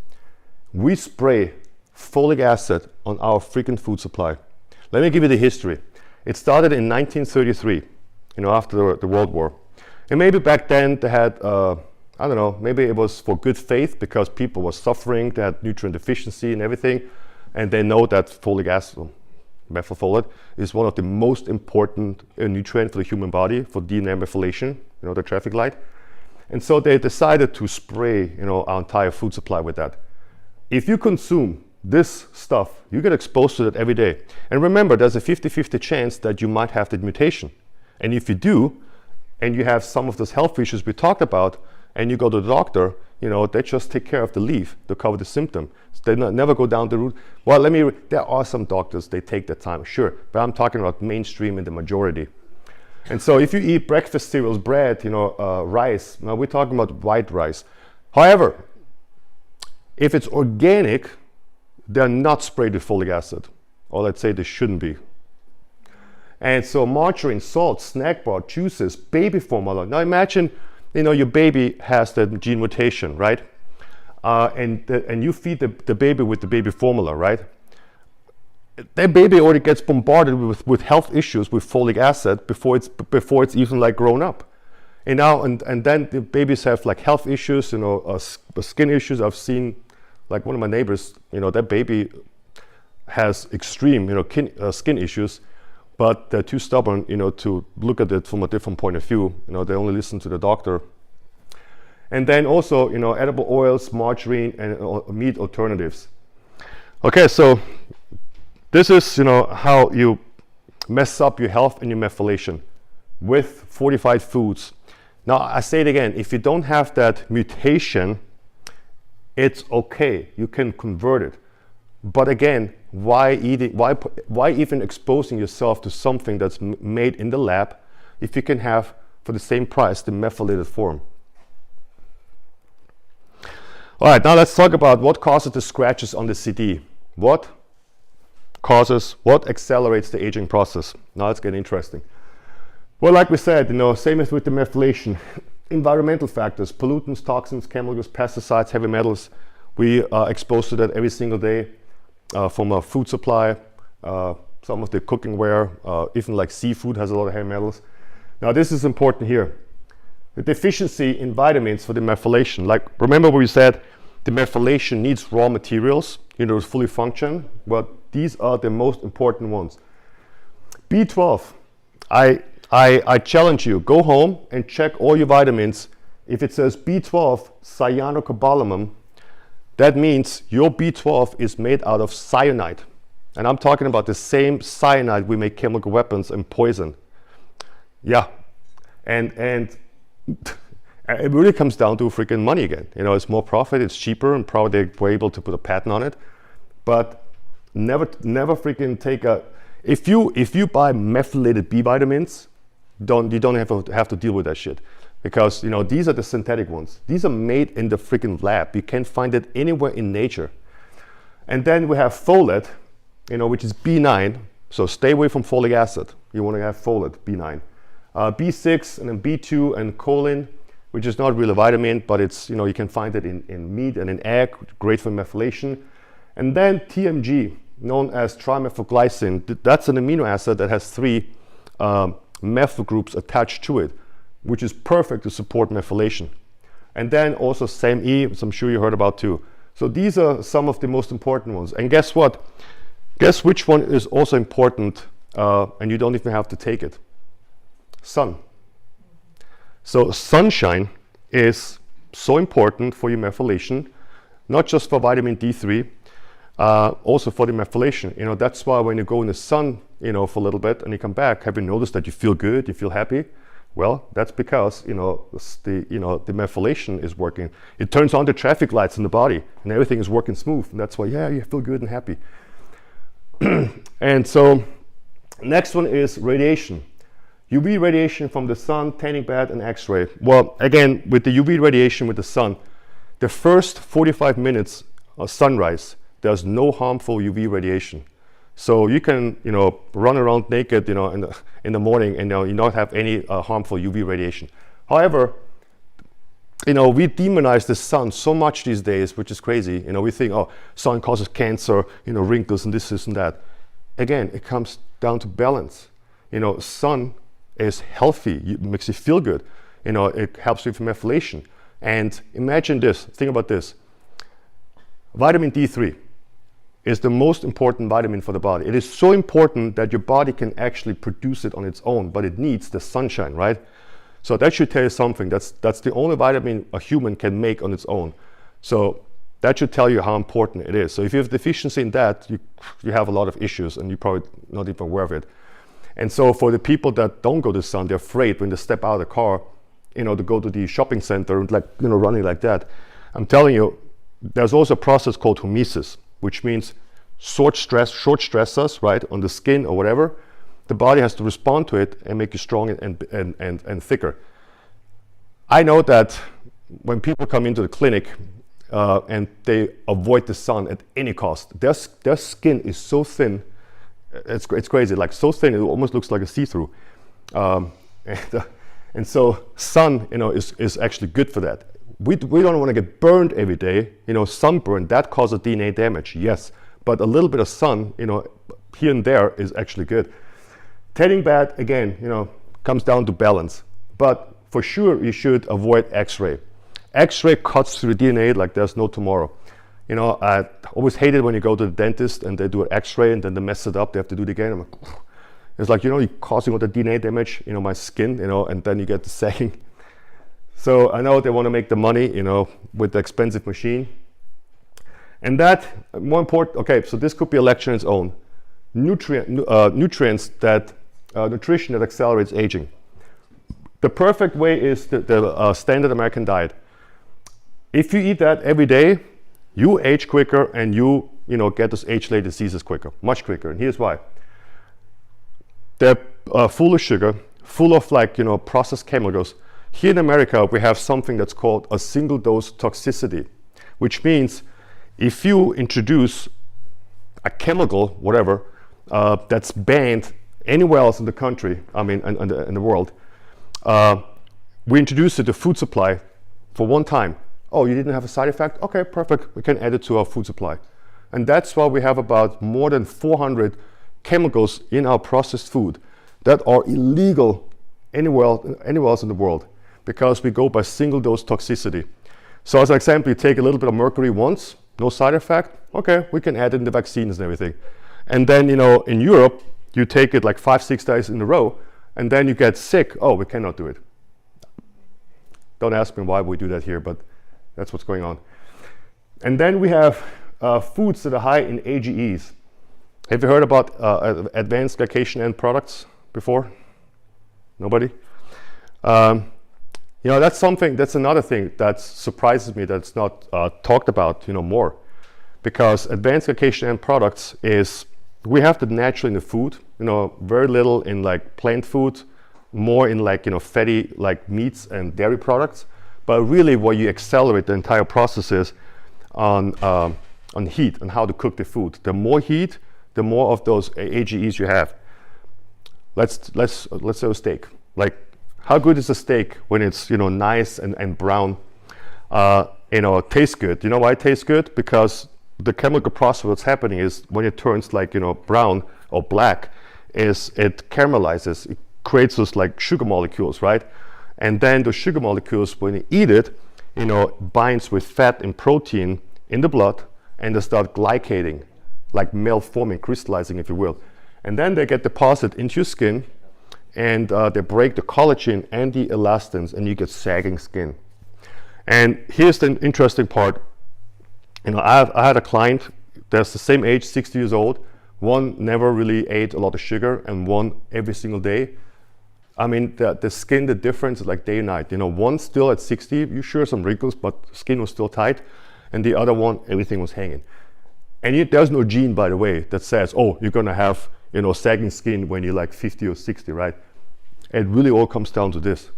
We spray folic acid on our freaking food supply. Let me give you the history. It started in 1933, after the World War. And maybe back then they had I don't know, maybe it was for good faith because people were suffering, they had nutrient deficiency and everything, and they know that folic acid, methylfolate, is one of the most important nutrients for the human body for DNA methylation, the traffic light. And so they decided to spray, our entire food supply with that. If you consume this stuff, you get exposed to it every day. And remember, there's a 50-50 chance that you might have the mutation. And if you do, and you have some of those health issues we talked about, and you go to the doctor, they just take care of the leaf to cover the symptom. They never go down the root. Well, there are some doctors, they take their time, sure, but I'm talking about mainstream and the majority. And so if you eat breakfast cereals, bread, rice, now we're talking about white rice. However, if it's organic, they're not sprayed with folic acid, or let's say they shouldn't be. And so margarine, salt, snack bar, juices, baby formula. Now imagine, your baby has the gene mutation, right? And you feed the baby with the baby formula, right? That baby already gets bombarded with health issues with folic acid before it's even like grown up. And now and then the babies have like health issues, skin issues. I've seen like one of my neighbors, that baby has extreme, skin issues, but they're too stubborn, to look at it from a different point of view. They only listen to the doctor. And then also, edible oils, margarine, and meat alternatives. Okay, so this is, how you mess up your health and your methylation with fortified foods. Now, I say it again, if you don't have that mutation, it's okay, you can convert it. But again, why even exposing yourself to something that's made in the lab if you can have, for the same price, the methylated form? All right, now let's talk about what causes the scratches on the CD. What accelerates the aging process? Now it's getting interesting. Well, like we said, same as with the methylation, environmental factors, pollutants, toxins, chemicals, pesticides, heavy metals. We are exposed to that every single day from our food supply, some of the cooking ware, even like seafood has a lot of heavy metals. Now this is important here. The deficiency in vitamins for the methylation, like remember we said the methylation needs raw materials to fully function, but these are the most important ones. B12, I challenge you, go home and check all your vitamins. If it says B12 cyanocobalamin, that means your B12 is made out of cyanide. And I'm talking about the same cyanide we make chemical weapons and poison. Yeah, and it really comes down to freaking money again. It's more profit, it's cheaper, and probably they were able to put a patent on it. But never freaking take a. If you buy methylated B vitamins, you don't have to deal with that shit, because these are the synthetic ones. These are made in the freaking lab. You can't find it anywhere in nature. And then we have folate, which is B9. So stay away from folic acid. You want to have folate, B9. B6 and then B2 and choline, which is not really a vitamin, but it's you can find it in meat and in egg, great for methylation. And then TMG, known as trimethylglycine. That's an amino acid that has 3 methyl groups attached to it, which is perfect to support methylation. And then also SAMe, which I'm sure you heard about too. So these are some of the most important ones. And guess what? Guess which one is also important, and you don't even have to take it? Sun. So sunshine is so important for your methylation, not just for vitamin D3, also for the methylation. That's why when you go in the sun, for a little bit and you come back, have you noticed that you feel good, you feel happy? Well, that's because the methylation is working. It turns on the traffic lights in the body, and everything is working smooth. And that's why, you feel good and happy. And so, next one is radiation. UV radiation from the sun, tanning bed, and X-ray. Well, again, with the UV radiation with the sun, the first 45 minutes of sunrise, there's no harmful UV radiation. So you can, run around naked, in the morning, and you not have any harmful UV radiation. However, we demonize the sun so much these days, which is crazy. We think, sun causes cancer, wrinkles and this and that. Again, it comes down to balance. Sun is healthy, it makes you feel good. It helps with methylation. And imagine this, think about this. Vitamin D3 is the most important vitamin for the body. It is so important that your body can actually produce it on its own, but it needs the sunshine, right? So that should tell you something. That's the only vitamin a human can make on its own. So that should tell you how important it is. So if you have deficiency in that, you have a lot of issues, and you're probably not even aware of it. And so for the people that don't go to the sun, they're afraid when they step out of the car, to go to the shopping center and running like that. I'm telling you, there's also a process called hormesis, which means short stressors, right, on the skin or whatever. The body has to respond to it and make you strong and thicker. I know that when people come into the clinic and they avoid the sun at any cost, their skin is so thin, it's crazy, like so thin it almost looks like a see-through. And so sun, is actually good for that. We don't want to get burned every day. Sunburn, that causes DNA damage, yes. But a little bit of sun, here and there is actually good. Tanning bed, again, comes down to balance. But for sure, you should avoid X-ray. X-ray cuts through the DNA like there's no tomorrow. I always hate it when you go to the dentist and they do an X-ray and then they mess it up, they have to do it again. I'm like, it's like, you're causing all the DNA damage, my skin, and then you get the sagging. So I know they want to make the money, with the expensive machine. And that, more important, okay, so this could be a lecture on its own. Nutrients nutrition that accelerates aging. The perfect way is the standard American diet. If you eat that every day, you age quicker and you get those age-related diseases quicker, much quicker. And here's why. They're full of sugar, full of processed chemicals. Here in America, we have something that's called a single-dose toxicity. which means if you introduce a chemical, whatever, that's banned anywhere else in the country, I mean, in the world, we introduce it to food supply for one time. Oh, you didn't have a side effect? Okay, perfect. We can add it to our food supply. And that's why we have about more than 400 chemicals in our processed food that are illegal anywhere else in the world, because we go by single dose toxicity. So as an example, you take a little bit of mercury once, no side effect. Okay, we can add it in the vaccines and everything. And then, in Europe, you take it like 5-6 days in a row, and then you get sick. Oh, we cannot do it. Don't ask me why we do that here, but that's what's going on. And then we have foods that are high in AGEs. Have you heard about advanced glycation end products before? Nobody? That's another thing that surprises me that's not talked about, more. Because advanced glycation end products we have that naturally in the food, very little in like plant food, more in like, fatty like meats and dairy products. But really what you accelerate the entire process is on heat and how to cook the food. The more heat, the more of those AGEs you have. Let's say a steak. Like, how good is a steak when it's nice and brown? It tastes good. You know why it tastes good? Because the chemical process that's happening is when it turns like brown or black, is it caramelizes. It creates those like sugar molecules, right? And then those sugar molecules, when you eat it, binds with fat and protein in the blood, and they start glycating, like malforming, crystallizing, if you will. And then they get deposited into your skin, and they break the collagen and the elastins, and you get sagging skin. And here's the interesting part. I had a client that's the same age, 60 years old. One never really ate a lot of sugar, and one every single day. I mean, the skin, the difference is like day and night. One still at 60, you sure some wrinkles, but skin was still tight. And the other one, everything was hanging. And there's no gene, by the way, that says, oh, you're gonna have, sagging skin when you're like 50 or 60, right? It really all comes down to this.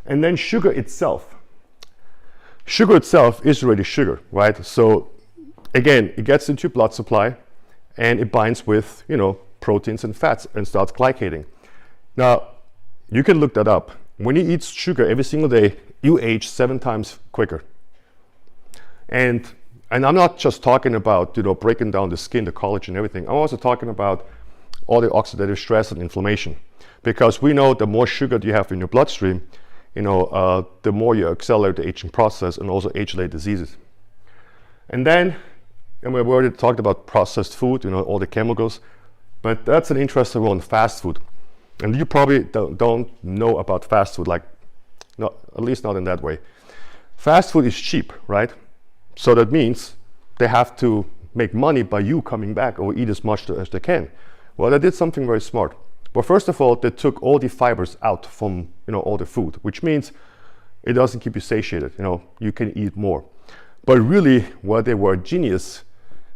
And then sugar itself. Sugar itself is already sugar, right? So again, it gets into your blood supply and it binds with, proteins and fats and starts glycating. Now, you can look that up. When you eat sugar every single day, you age 7 times quicker. And I'm not just talking about, breaking down the skin, the collagen, everything. I'm also talking about all the oxidative stress and inflammation. Because we know the more sugar you have in your bloodstream, the more you accelerate the aging process and also age-related diseases. And then, we already talked about processed food, all the chemicals, but that's an interesting one, fast food. And you probably don't know about fast food, like, at least not in that way. Fast food is cheap, right? So that means they have to make money by you coming back or eat as much as they can. Well, they did something very smart. Well, first of all, they took all the fibers out from all the food, which means it doesn't keep you satiated. You can eat more. But really, where they were genius,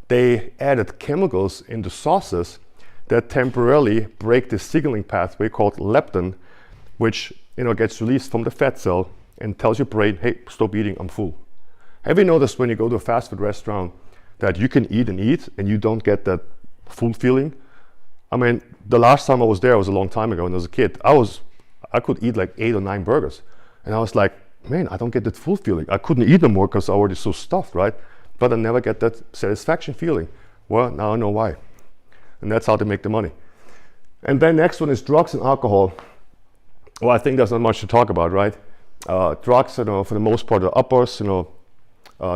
they added chemicals in the sauces that temporarily break the signaling pathway called leptin, which gets released from the fat cell and tells your brain, hey, stop eating, I'm full. Have you noticed when you go to a fast food restaurant that you can eat and you don't get that full feeling? I mean, the last time I was there was a long time ago, and as a kid, I could eat like 8 or 9 burgers. And I was like, man, I don't get that full feeling. I couldn't eat them more because I already so stuffed, right? But I never get that satisfaction feeling. Well, now I know why. And that's how they make the money. And then next one is drugs and alcohol. Well, I think there's not much to talk about, right? Drugs, for the most part, are uppers,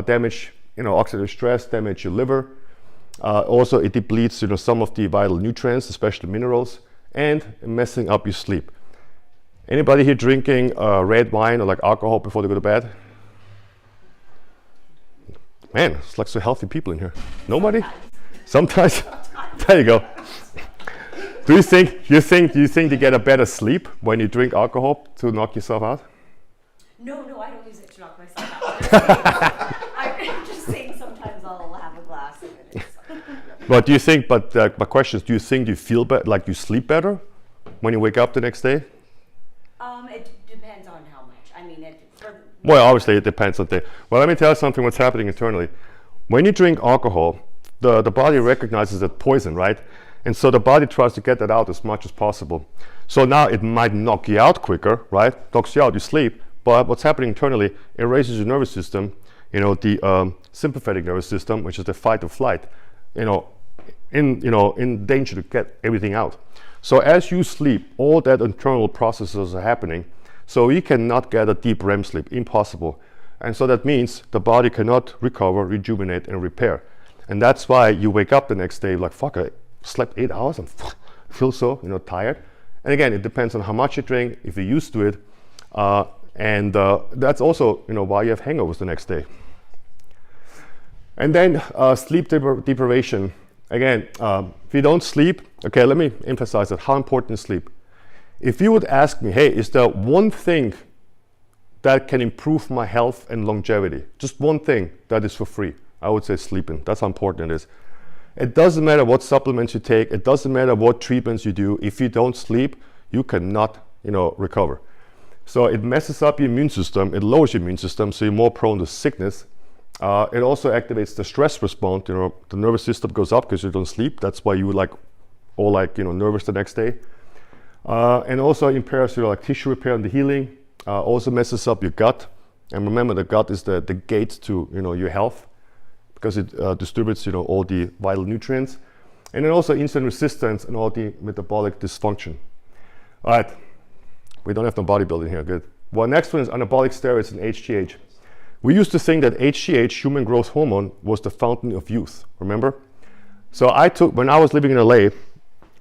damage, oxidative stress, damage your liver. Also, it depletes, some of the vital nutrients, especially minerals, and messing up your sleep. Anybody here drinking red wine or like alcohol before they go to bed? Man, it's like so healthy people in here. Nobody? Sometimes. There you go. Do you think you get a better sleep when you drink alcohol to knock yourself out? No, I don't use it to knock myself out. I'm just saying sometimes I'll have a glass and it's But do you think? My question is: do you think you feel better, like you sleep better when you wake up the next day? It depends on how much. I mean, for Well, obviously it depends on the. Well, let me tell you something. What's happening internally? When you drink alcohol, the body recognizes it poison, right? And so the body tries to get that out as much as possible. So now it might knock you out quicker, right? Knocks you out, you sleep. But what's happening internally, it raises your nervous system, the sympathetic nervous system, which is the fight or flight, in danger to get everything out. So as you sleep, all that internal processes are happening. So you cannot get a deep REM sleep, impossible. And so that means the body cannot recover, rejuvenate, and repair. And that's why you wake up the next day like, fuck, I slept 8 hours and feel so, tired. And again, it depends on how much you drink, if you're used to it. And that's also, why you have hangovers the next day. And then sleep deprivation. Again, if you don't sleep, okay, let me emphasize that, how important is sleep? If you would ask me, hey, is there one thing that can improve my health and longevity? Just one thing that is for free. I would say sleeping. That's how important it is. It doesn't matter what supplements you take. It doesn't matter what treatments you do. If you don't sleep, you cannot, recover. So it messes up your immune system. It lowers your immune system, so you're more prone to sickness. It also activates the stress response. The nervous system goes up because you don't sleep. That's why you nervous the next day. And also impairs your tissue repair and the healing. Also messes up your gut. And remember, the gut is the gate to your health, because it distributes all the vital nutrients. And then also insulin resistance and all the metabolic dysfunction. All right, we don't have no bodybuilding here, good. Well, next one is anabolic steroids and HGH. We used to think that HGH, human growth hormone, was the fountain of youth, remember? So when I was living in LA,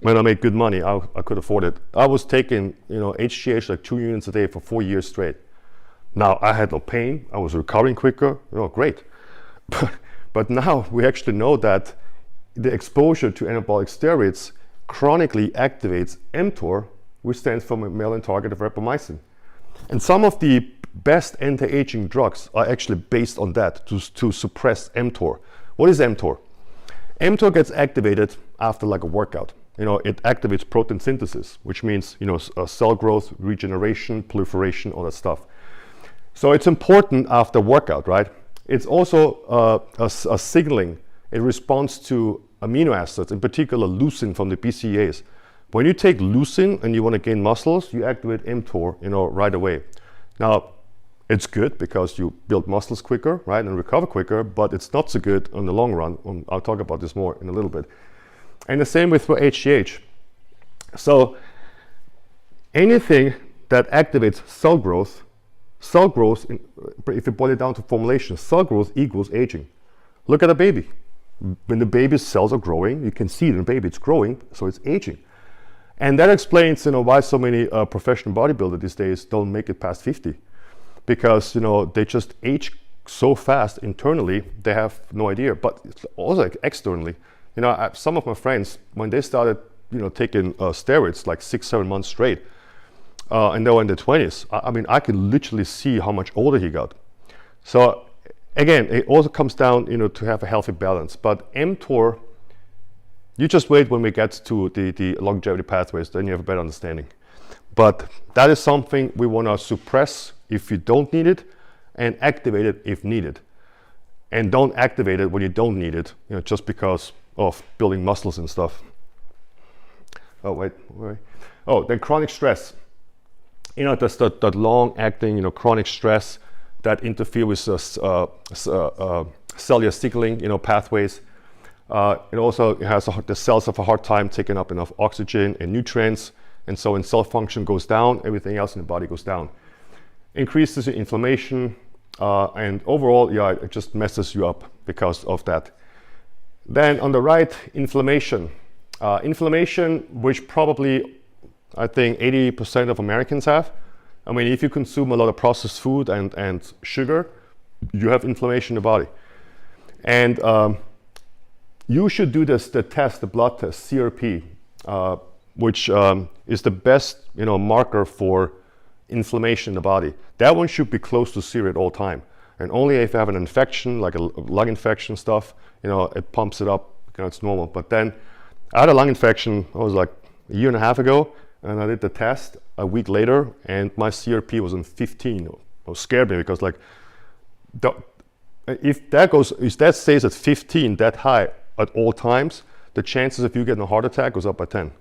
when I made good money, I could afford it. I was taking, HGH like 2 units a day for 4 years straight. Now I had no pain, I was recovering quicker, great. But now we actually know that the exposure to anabolic steroids chronically activates mTOR, which stands for mammalian target of rapamycin. And some of the best anti-aging drugs are actually based on that, to suppress mTOR. What is mTOR? mTOR gets activated after a workout. It activates protein synthesis, which means cell growth, regeneration, proliferation, all that stuff. So it's important after workout, right? It's also a signaling. It responds to amino acids, in particular leucine from the BCAAs. When you take leucine and you want to gain muscles, you activate mTOR, right away. Now, it's good because you build muscles quicker, right, and recover quicker, but it's not so good in the long run. I'll talk about this more in a little bit. And the same with HGH. So anything that activates cell growth, if you boil it down to formulation, cell growth equals aging. Look at a baby. When the baby's cells are growing, you can see it in the baby, it's growing, so it's aging. And that explains, why so many professional bodybuilders these days don't make it past 50. Because, they just age so fast internally, they have no idea. But also externally, some of my friends, when they started, taking steroids like 6-7 months straight, and they were in their 20s, I could literally see how much older he got. So again, it also comes down, to have a healthy balance. But mTOR, you just wait when we get to the longevity pathways, then you have a better understanding. But that is something we want to suppress if you don't need it, and activate it if needed. And don't activate it when you don't need it, just because of building muscles and stuff. Oh, wait. Oh, then chronic stress. That's that long-acting, chronic stress that interfere with cellular signaling, pathways. It also has the cells have a hard time taking up enough oxygen and nutrients, and so when cell function goes down, everything else in the body goes down. Increases your inflammation, and overall, it just messes you up because of that. Then on the right, inflammation. Inflammation, which probably, I think 80% of Americans have. If you consume a lot of processed food and sugar, you have inflammation in the body. And you should do the blood test, CRP, which is the best, marker for inflammation in the body. That one should be close to zero at all time. And only if you have an infection, like a lung infection stuff, it pumps it up, it's normal. But then I had a lung infection, it was like a year and a half ago, and I did the test a week later, and my CRP was on 15, scared me, because like if that stays at 15, that high at all times, the chances of you getting a heart attack goes up by 10.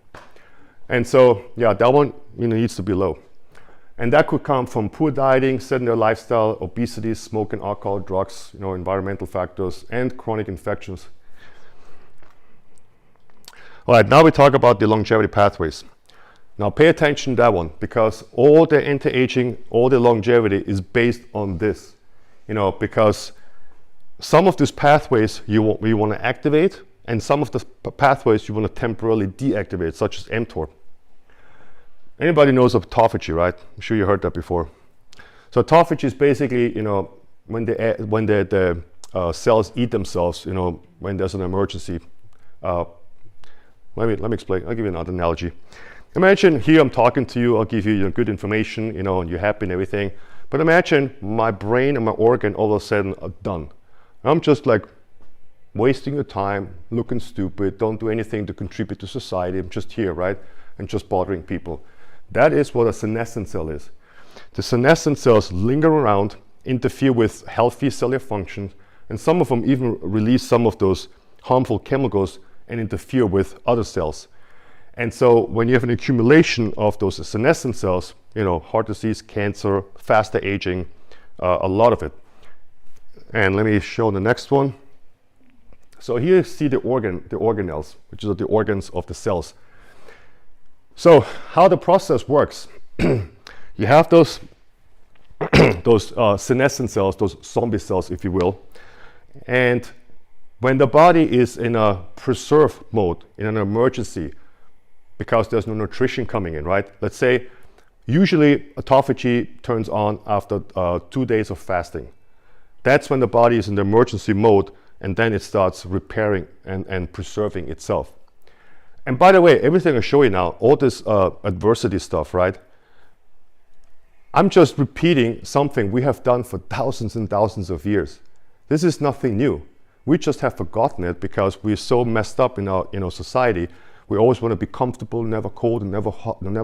And so yeah, that one needs to be low. And that could come from poor dieting, sedentary lifestyle, obesity, smoking, alcohol, drugs, environmental factors, and chronic infections. All right, now we talk about the longevity pathways. Now pay attention to that one, because all the anti-aging, all the longevity is based on this. Because some of these pathways you want to activate, and some of the pathways you want to temporarily deactivate, such as mTOR. Anybody knows of autophagy, right? I'm sure you heard that before. So autophagy is basically, when the cells eat themselves, when there's an emergency. Let me explain. I'll give you another analogy. Imagine here I'm talking to you. I'll give you good information, and you're happy and everything. But imagine my brain and my organ all of a sudden are done. I'm just like wasting your time, looking stupid, don't do anything to contribute to society. I'm just here, right? And just bothering people. That is what a senescent cell is. The senescent cells linger around, interfere with healthy cellular functions, and some of them even release some of those harmful chemicals and interfere with other cells. And so when you have an accumulation of those senescent cells, heart disease, cancer, faster aging, a lot of it. And let me show the next one. So here you see the organelles, which are the organs of the cells. So how the process works, you have those senescent cells, those zombie cells, if you will. And when the body is in a preserve mode, in an emergency, because there's no nutrition coming in, right? Let's say, usually autophagy turns on after 2 days of fasting. That's when the body is in the emergency mode, and then it starts repairing and preserving itself. And by the way, everything I show you now, all this adversity stuff, right? I'm just repeating something we have done for thousands and thousands of years. This is nothing new. We just have forgotten it because we're so messed up in our society. We always want to be comfortable, never cold and never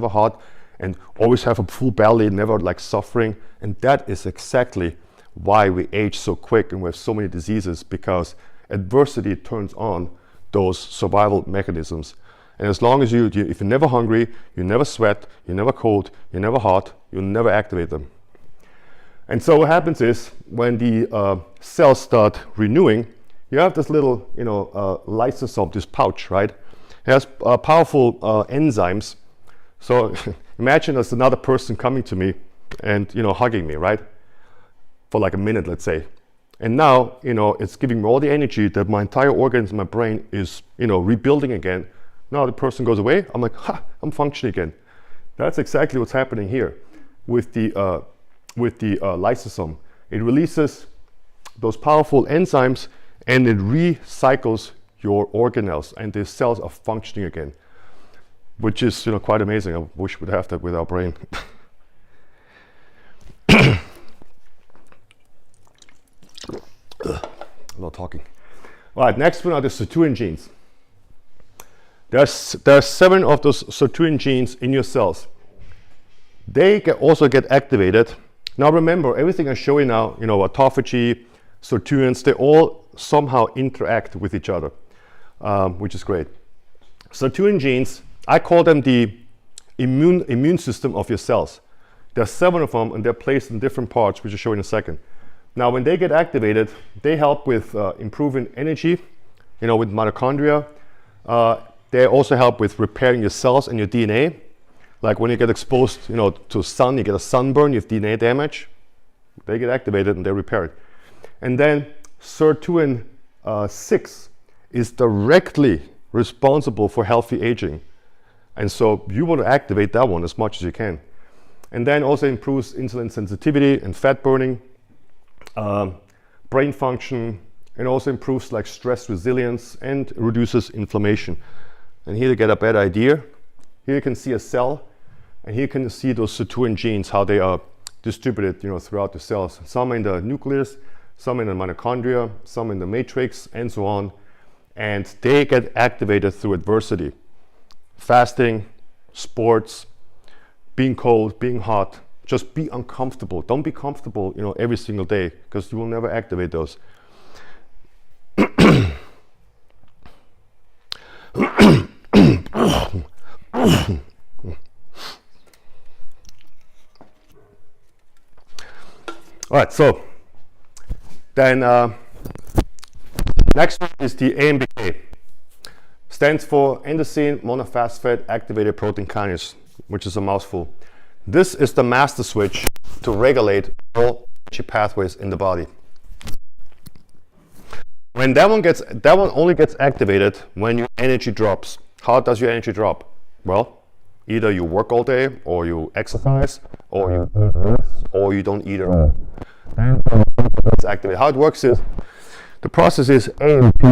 hot, and always have a full belly, never like suffering. And that is exactly why we age so quick and we have so many diseases, because adversity turns on those survival mechanisms. And as long as if you're never hungry, you never sweat, you're never cold, you're never hot, you'll never activate them. And so what happens is when the cells start renewing, you have this little lysosome, this pouch, right? It has powerful enzymes. So imagine there's another person coming to me and hugging me, right? For like a minute, let's say. And now, it's giving me all the energy that my entire organs, my brain is, rebuilding again. Now the person goes away. I'm like, I'm functioning again. That's exactly what's happening here with the lysosome. It releases those powerful enzymes and it recycles your organelles, and the cells are functioning again, which is quite amazing. I wish we'd have that with our brain. I'm not talking. All right, next one are the sirtuin genes. There are 7 of those sirtuin genes in your cells. They also get activated. Now remember, everything I show you now, autophagy, sirtuins, they all somehow interact with each other, which is great. Sirtuin genes, I call them the immune system of your cells. There are 7 of them, and they're placed in different parts, which I'll show you in a second. Now, when they get activated, they help with improving energy, with mitochondria. They also help with repairing your cells and your DNA. Like when you get exposed, to sun, you get a sunburn, you have DNA damage. They get activated and they repair it. And then sirtuin 6 is directly responsible for healthy aging. And so you want to activate that one as much as you can. And then also improves insulin sensitivity and fat burning, brain function, and also improves like stress resilience and reduces inflammation. And here you get a better idea. Here you can see a cell, and here you can see those sirtuin genes, how they are distributed throughout the cells. Some in the nucleus, some in the mitochondria, some in the matrix, and so on. And they get activated through adversity. Fasting, sports, being cold, being hot, Just be uncomfortable. Don't be comfortable, you know, every single day, because you will never activate those. All right, so then next one is the AMPK. Stands for endocyne monophosphate activated protein kinase, which is a mouthful. This is the master switch to regulate all energy pathways in the body. When that one only gets activated when your energy drops. How does your energy drop? Well, either you work all day, or you exercise, or you eat less, or you don't eat at all. It's activated. How it works is, the process is AMP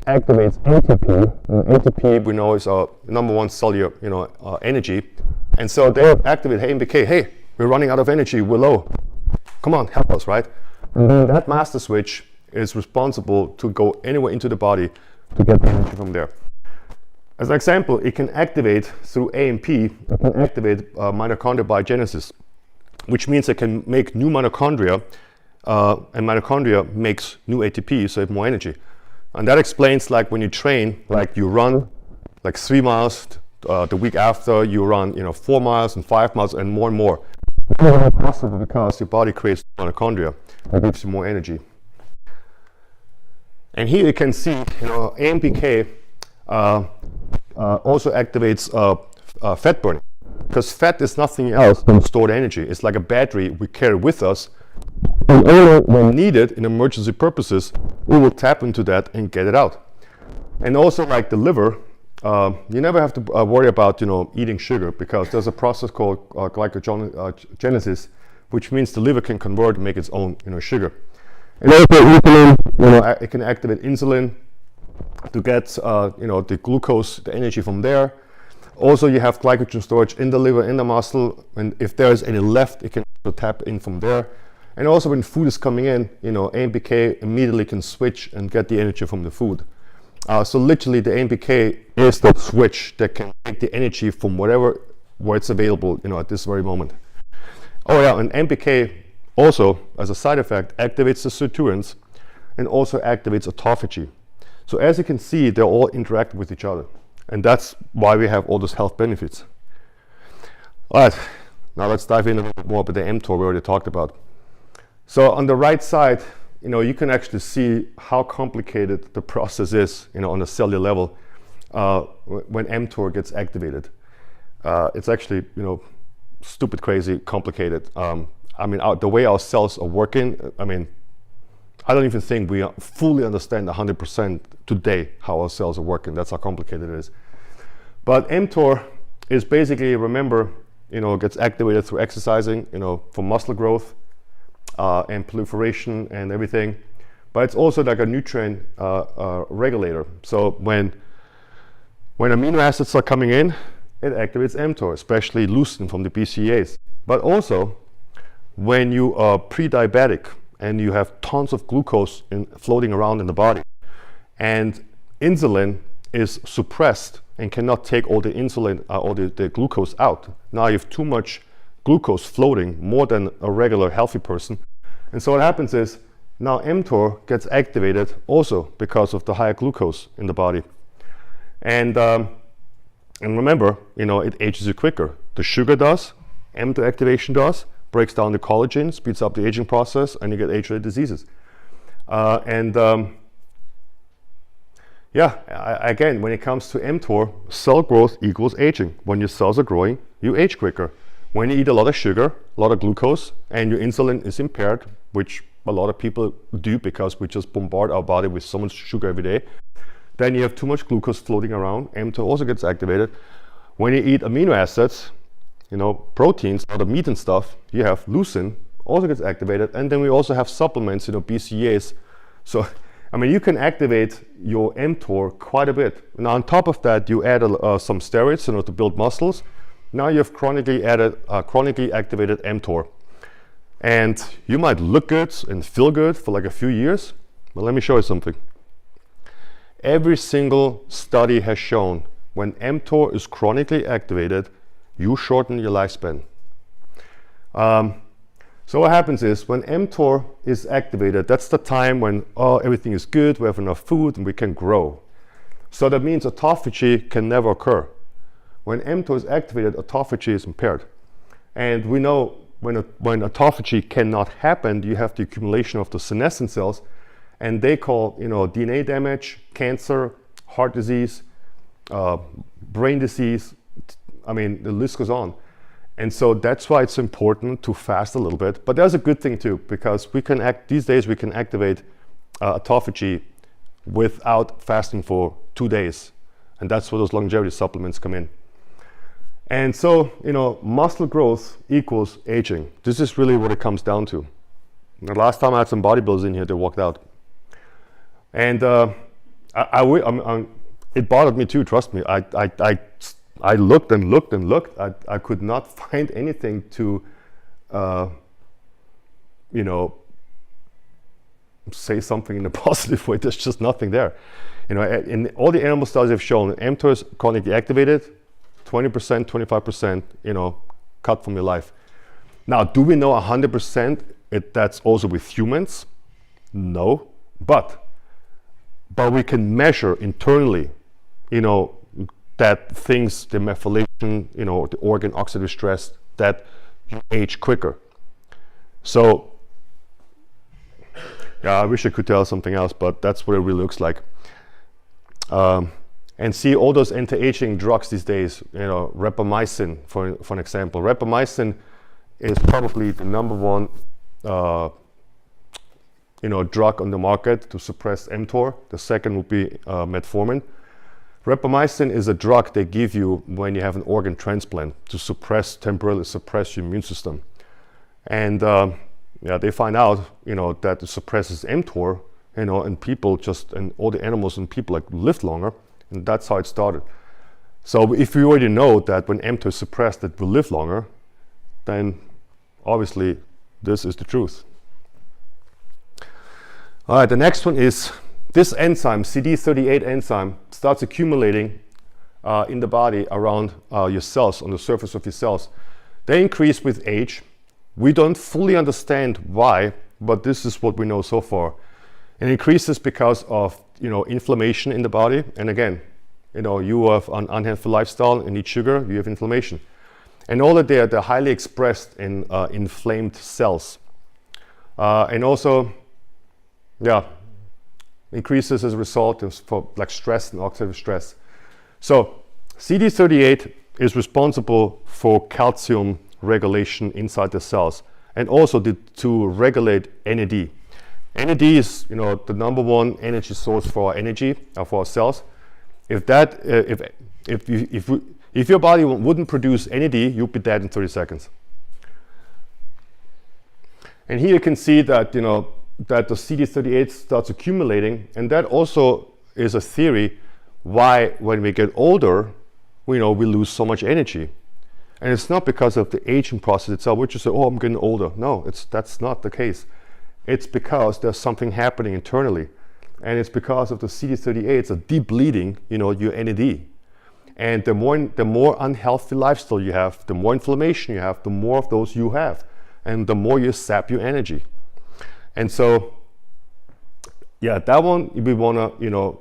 activates ATP. And ATP we know is our number one cellular, you know, energy. And so they activate AMPK. Hey, we're running out of energy. We're low. Come on, help us, right? And then that master switch is responsible to go anywhere into the body to get the energy from there. As an example, it can activate through AMP. It can activate mitochondrial biogenesis, which means it can make new mitochondria, and mitochondria makes new ATP, so you have more energy. And that explains, like, when you train, like you run like 3 miles, the week after you run, you know, 4 miles and 5 miles and more. It's only possible because your body creates mitochondria that gives you more energy. And here you can see, you know, AMPK also activates fat burning, because fat is nothing else than stored energy. It's like a battery we carry with us, and only when needed in emergency purposes we will tap into that and get it out. And also, like the liver, you never have to worry about, you know, eating sugar, because there's a process called glycogenesis, which means the liver can convert and make its own, you know, sugar. And also insulin, you know, it can activate insulin to get, you know, the glucose, the energy from there. Also, you have glycogen storage in the liver, in the muscle, and if there is any left, it can also tap in from there. And also, when food is coming in, you know, AMPK immediately can switch and get the energy from the food. So literally, the AMPK is the switch that can take the energy from where it's available, you know, at this very moment. Oh yeah, and AMPK also, as a side effect, activates the sirtuins and also activates autophagy. So as you can see, they're all interact with each other, and that's why we have all those health benefits. All right, now let's dive in a little bit more about the mTOR we already talked about. So on the right side, you know, you can actually see how complicated the process is, you know, on a cellular level when mTOR gets activated. It's actually, you know, stupid, crazy, complicated. I mean, the way our cells are working, I mean, I don't even think we fully understand 100% today how our cells are working. That's how complicated it is. But mTOR is basically, remember, you know, gets activated through exercising, you know, for muscle growth and proliferation and everything. But it's also like a nutrient regulator. So when amino acids are coming in, it activates mTOR, especially leucine from the BCAAs. But also, when you are pre-diabetic and you have tons of glucose floating around in the body, and insulin is suppressed and cannot take all the insulin or the glucose out. Now you have too much glucose floating, more than a regular healthy person. And so what happens is, now mTOR gets activated also because of the higher glucose in the body. And remember, you know, it ages you quicker. The sugar does, mTOR activation does, breaks down the collagen, speeds up the aging process, and you get age-related diseases. Again, when it comes to mTOR, cell growth equals aging. When your cells are growing, you age quicker. When you eat a lot of sugar, a lot of glucose, and your insulin is impaired, which a lot of people do because we just bombard our body with so much sugar every day, then you have too much glucose floating around. mTOR also gets activated. When you eat amino acids, you know, proteins, or the meat and stuff, you have leucine, also gets activated. And then we also have supplements, you know, BCAAs. So, I mean, you can activate your mTOR quite a bit. Now, on top of that, you add some steroids, you know, to build muscles. Now you have chronically activated mTOR. And you might look good and feel good for like a few years, but let me show you something. Every single study has shown when mTOR is chronically activated, you shorten your lifespan. So what happens is when mTOR is activated, that's the time when everything is good, we have enough food, and we can grow. So that means autophagy can never occur. When mTOR is activated, autophagy is impaired. And we know when autophagy cannot happen, you have the accumulation of the senescent cells, and they cause DNA damage, cancer, heart disease, brain disease. I mean, the list goes on. And so that's why it's important to fast a little bit. But there's a good thing too, because these days we can activate autophagy without fasting for 2 days. And that's where those longevity supplements come in. And so, muscle growth equals aging. This is really what it comes down to. The last time I had some bodybuilders in here, they walked out. And it bothered me too, trust me. I looked and looked and looked. I could not find anything to, say something in a positive way. There's just nothing there. In all the animal studies have shown, mTOR is chronically activated, 20%, 25%, cut from your life. Now, do we know 100% that's also with humans? No, but we can measure internally, that things, the methylation, the organ oxidative stress, that you age quicker. So, yeah, I wish I could tell something else, but that's what it really looks like. And see all those anti-aging drugs these days, rapamycin, for an example. Rapamycin is probably the number one, drug on the market to suppress mTOR. The second would be metformin. Rapamycin is a drug they give you when you have an organ transplant to temporarily suppress your immune system. And they find out, that it suppresses mTOR, and people and all the animals and people live longer, and that's how it started. So if we already know that when mTOR is suppressed that we live longer, then obviously this is the truth. All right, the next one is this enzyme, CD38 enzyme, starts accumulating in the body around your cells, on the surface of your cells. They increase with age. We don't fully understand why, but this is what we know so far. It increases because of inflammation in the body. And again, you have an unhealthy lifestyle and eat sugar, you have inflammation. And all that they're highly expressed in inflamed cells. And also, increases as a result of stress and oxidative stress. So CD38 is responsible for calcium regulation inside the cells, and also to regulate NAD. NAD is, the number one energy source for our energy, for our cells. If your body wouldn't produce NAD, you'd be dead in 30 seconds. And here you can see that, that the CD38 starts accumulating, and that also is a theory why when we get older, we lose so much energy. And it's not because of the aging process itself. We just say, I'm getting older. No, that's not the case. It's because there's something happening internally. And it's because of the CD38s are depleting, your NAD. And the more unhealthy lifestyle you have, the more inflammation you have, the more of those you have. And the more you sap your energy. And so, that one we want to,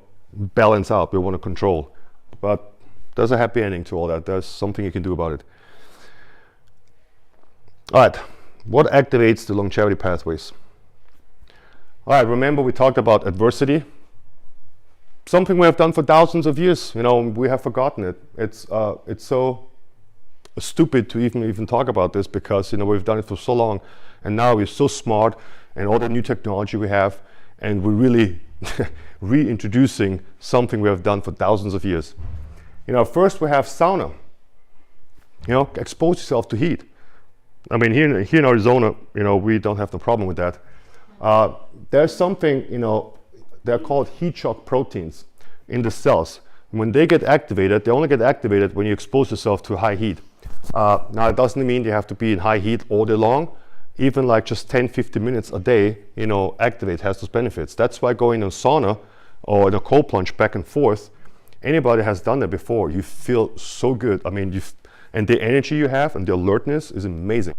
balance out. We want to control. But there's a happy ending to all that. There's something you can do about it. All right, what activates the longevity pathways? All right, remember we talked about adversity. Something we have done for thousands of years. We have forgotten it. It's so stupid to even talk about this because we've done it for so long, and now we're so smart, and all the new technology we have, and we're really reintroducing something we have done for thousands of years. First we have sauna. Expose yourself to heat. I mean, here in Arizona, we don't have the problem with that. There's something, they're called heat shock proteins in the cells. When they get activated, they only get activated when you expose yourself to high heat. Now, it doesn't mean you have to be in high heat all day long. Even just 10-15 minutes a day, activate has those benefits. That's why going in a sauna or in a cold plunge back and forth, anybody has done that before. You feel so good. I mean, and the energy you have and the alertness is amazing.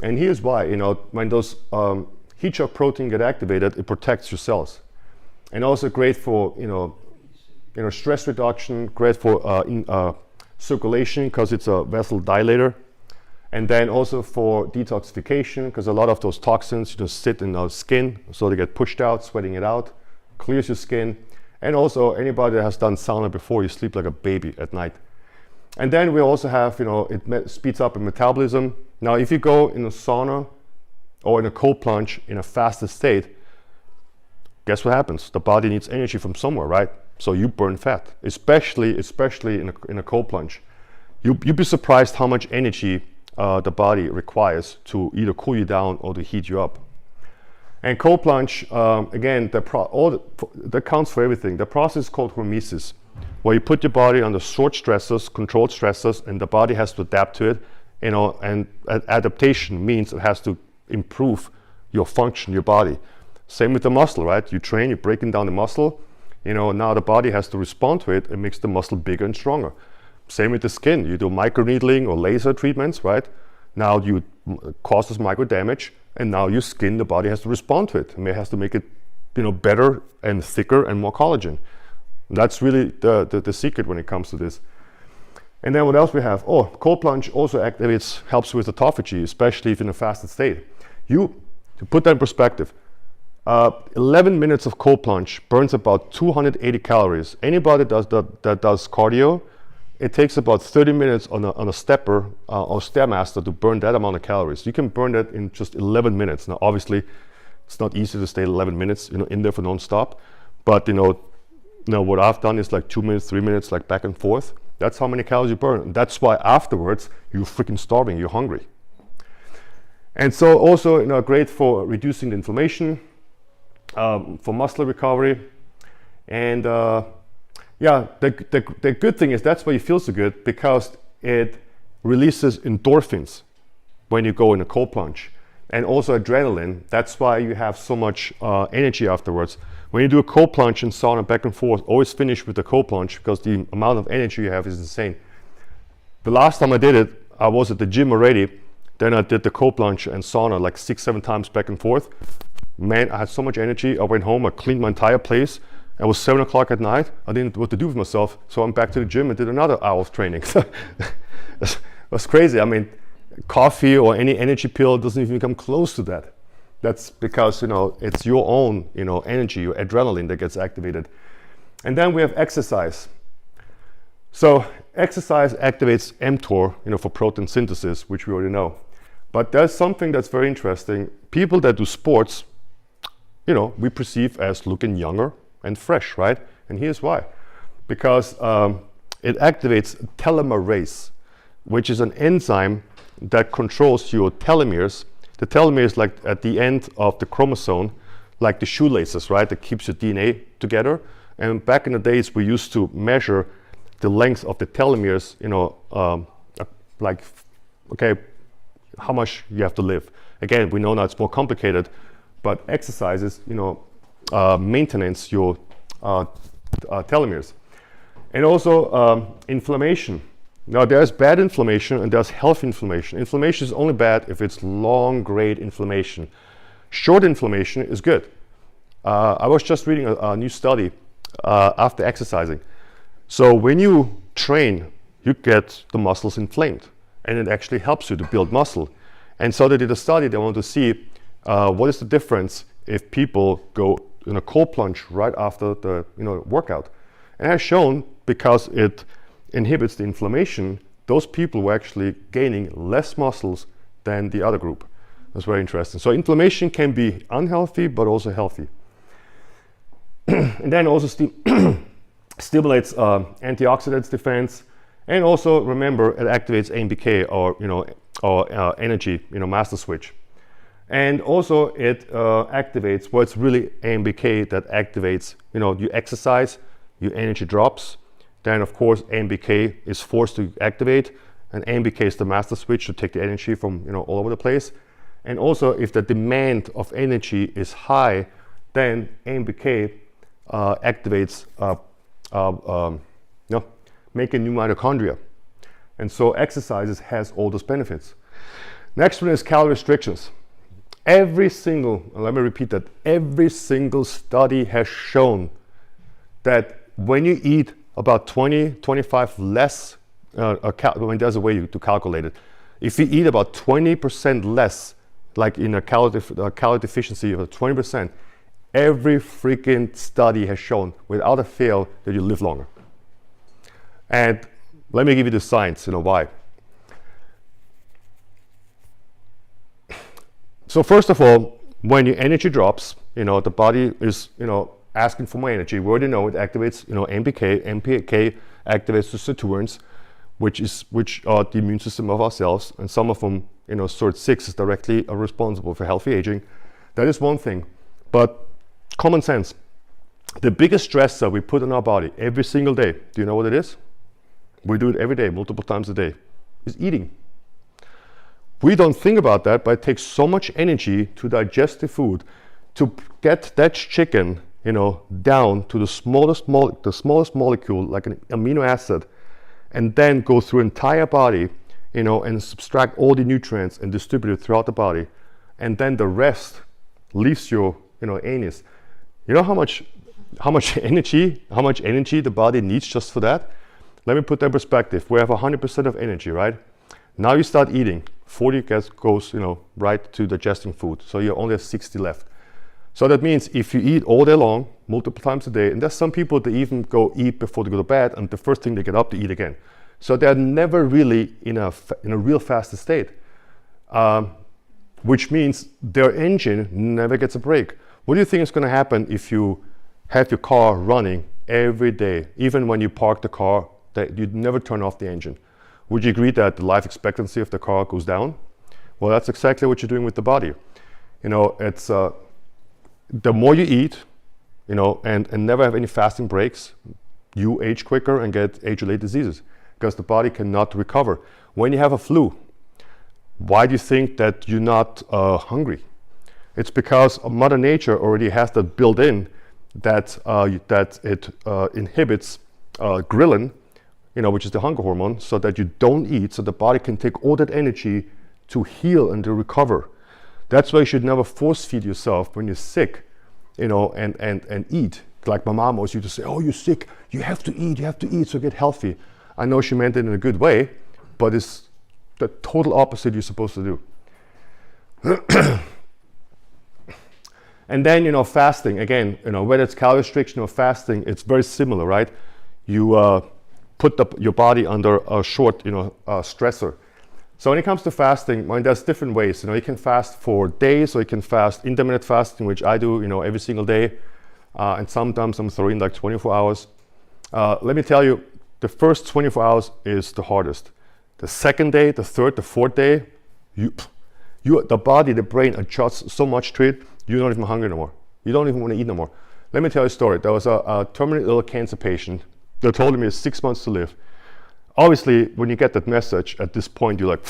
And here's why. When those heat shock protein get activated, it protects your cells, and also great for stress reduction, great for circulation because it's a vessel dilator, and then also for detoxification because a lot of those toxins sit in our skin, so they get pushed out, sweating it out, clears your skin. And also anybody that has done sauna before, you sleep like a baby at night. And then we also have, it speeds up your metabolism. Now, if you go in a sauna or in a cold plunge in a fasted state, guess what happens? The body needs energy from somewhere, right? So you burn fat, especially in a cold plunge. You'd be surprised how much energy the body requires to either cool you down or to heat you up. And cold plunge, again, that counts for everything. The process is called hormesis, where you put your body under short stressors, controlled stressors, and the body has to adapt to it. And adaptation means it has to improve your function, your body. Same with the muscle, right? You train, you're breaking down the muscle. Now the body has to respond to it. It makes the muscle bigger and stronger. Same with the skin. You do microneedling or laser treatments, right? Now you causes micro damage. And now your skin, the body has to respond to it. It has to make it, better and thicker and more collagen. That's really the secret when it comes to this. And then what else we have? Oh, cold plunge also helps with autophagy, especially if in a fasted state. To put that in perspective, 11 minutes of cold plunge burns about 280 calories. Anybody that does cardio, it takes about 30 minutes on a stepper or stairmaster to burn that amount of calories. You can burn that in just 11 minutes. Now, obviously, it's not easy to stay 11 minutes, in there for non-stop. But what I've done is like 2 minutes, 3 minutes, like back and forth. That's how many calories you burn. And that's why afterwards you're freaking starving. You're hungry. And so also, great for reducing the inflammation, for muscle recovery, and the good thing is that's why you feel so good, because it releases endorphins when you go in a cold plunge, and also adrenaline. That's why you have so much energy afterwards. When you do a cold plunge and sauna back and forth, always finish with the cold plunge because the amount of energy you have is insane. The last time I did it, I was at the gym already. Then I did the cold plunge and sauna like 6-7 times back and forth. Man, I had so much energy. I went home, I cleaned my entire place. It was 7 o'clock at night. I didn't know what to do with myself. So I'm back to the gym and did another hour of training. That's crazy. I mean, coffee or any energy pill doesn't even come close to that. That's because, it's your own, energy, your adrenaline that gets activated. And then we have exercise. So exercise activates mTOR, for protein synthesis, which we already know. But there's something that's very interesting. People that do sports, we perceive as looking younger and fresh, right? And here's why. Because it activates telomerase, which is an enzyme that controls your telomeres. The telomere is like at the end of the chromosome, like the shoelaces, right? That keeps your DNA together. And back in the days, we used to measure the length of the telomeres, how much you have to live. Again, we know now it's more complicated, but exercises, maintenance your telomeres. And also inflammation. Now there's bad inflammation and there's healthy inflammation. Inflammation is only bad if it's long grade inflammation. Short inflammation is good. I was just reading a new study after exercising. So when you train, you get the muscles inflamed, and it actually helps you to build muscle. And so they did a study. They wanted to see what is the difference if people go in a cold plunge right after the workout. And it has shown, because it inhibits the inflammation, those people were actually gaining less muscles than the other group. That's very interesting. So inflammation can be unhealthy, but also healthy. And then also stimulates antioxidants defense. And also remember, it activates AMPK or energy, master switch. And also it activates what's really AMPK that activates, you exercise, your energy drops. Then of course AMPK is forced to activate, and AMPK is the master switch to take the energy from all over the place. And also if the demand of energy is high, then AMPK activates making new mitochondria. And so exercises has all those benefits. Next one is calorie restrictions. Every single, let me repeat that, every single study has shown that when you eat about 20, 25 less, when there's a way to calculate it, if you eat about 20% less, like in a calorie deficiency of 20%, every freaking study has shown without a fail that you live longer. And let me give you the science, why. So first of all, when your energy drops, the body is, asking for more energy. We already know it activates, MPK activates the sirtuins, which are the immune system of our cells, and some of them, SIRT6 is directly responsible for healthy aging. That is one thing, but common sense. The biggest stressor we put on our body every single day, do you know what it is? We do it every day, multiple times a day, is eating. We don't think about that, but it takes so much energy to digest the food, to get that chicken, down to the smallest molecule, like an amino acid, and then go through entire body, and subtract all the nutrients and distribute it throughout the body, and then the rest leaves your, anus. You know how much energy the body needs just for that? Let me put that in perspective. We have 100% of energy, right? Now you start eating, 40 goes, right to digesting food. So you only have 60 left. So that means if you eat all day long, multiple times a day, and there's some people that even go eat before they go to bed, and the first thing they get up to eat again. So they're never really in a real fasted state, which means their engine never gets a break. What do you think is going to happen if you have your car running every day, even when you park the car, that you never turn off the engine? Would you agree that the life expectancy of the car goes down? Well, that's exactly what you're doing with the body. It's the more you eat, and never have any fasting breaks, you age quicker and get age-related diseases because the body cannot recover. When you have a flu, why do you think that you're not hungry? It's because Mother Nature already has that built in that it inhibits ghrelin, which is the hunger hormone, so that you don't eat, so the body can take all that energy to heal and to recover. That's why you should never force feed yourself when you're sick, and eat. Like my mom always used to say, oh, you're sick, you have to eat, so get healthy. I know she meant it in a good way, but it's the total opposite you're supposed to do. And then, fasting, again, whether it's calorie restriction or fasting, it's very similar, right? You put your body under a short, stressor. So when it comes to fasting, there's different ways. You can fast for days, or you can fast intermittent fasting, which I do, every single day. And sometimes I'm throwing like 24 hours. Let me tell you, the first 24 hours is the hardest. The second day, the third, the fourth day, the body, the brain adjusts so much to it, you're not even hungry anymore. You don't even want to eat no more. Let me tell you a story. There was a terminally ill cancer patient that told me he has 6 months to live. Obviously, when you get that message, at this point, you're like,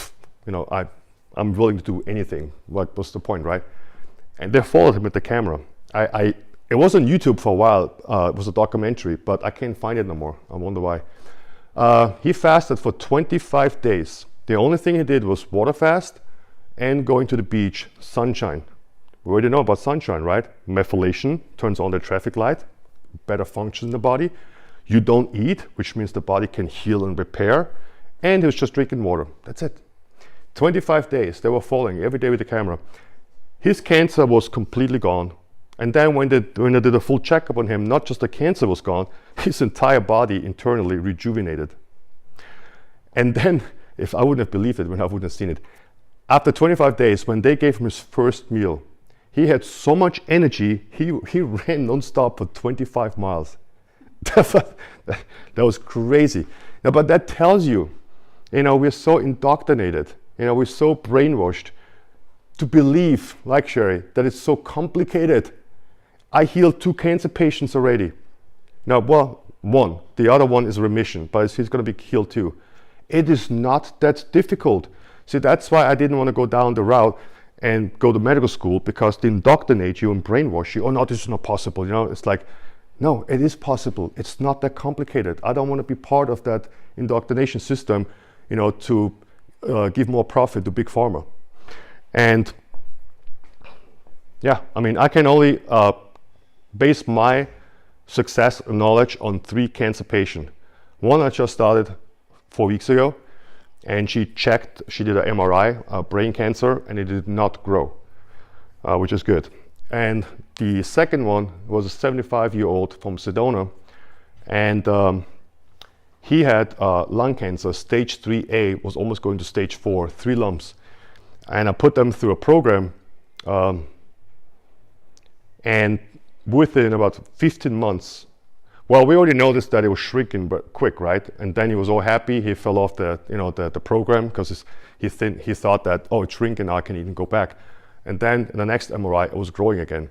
I'm willing to do anything. What was the point, right? And they followed him with the camera. It was on YouTube for a while. It was a documentary, but I can't find it no more. I wonder why. He fasted for 25 days. The only thing he did was water fast and going to the beach, sunshine. We already know about sunshine, right? Methylation turns on the traffic light, better function in the body. You don't eat, which means the body can heal and repair. And he was just drinking water. That's it. 25 days, they were following every day with the camera. His cancer was completely gone. And then when they did a full checkup on him, not just the cancer was gone, his entire body internally rejuvenated. And then, if I wouldn't have believed it when I wouldn't have seen it, after 25 days, when they gave him his first meal, he had so much energy, he ran nonstop for 25 miles. That was crazy. Now, but that tells you, we're so indoctrinated, we're so brainwashed to believe, like Sherry, that it's so complicated. I healed 2 cancer patients already. Now, well, one, the other one is remission, but he's going to be healed too. It is not that difficult. See, that's why I didn't want to go down the route and go to medical school, because they indoctrinate you and brainwash you. Oh no, this is not possible. It's like, no, it is possible. It's not that complicated. I don't want to be part of that indoctrination system, to give more profit to Big Pharma. And yeah, I mean, I can only base my success and knowledge on 3 cancer patients. One I just started 4 weeks ago, and she did an MRI, brain cancer, and it did not grow, which is good. And the second one was a 75-year-old from Sedona, and he had lung cancer, stage 3A, was almost going to stage 4, 3 lumps. And I put them through a program, and within about 15 months, well, we already noticed that it was shrinking but quick, right? And then he was all happy. He fell off the program because he thought that, oh, it's shrinking, I can even go back. And then in the next MRI, it was growing again.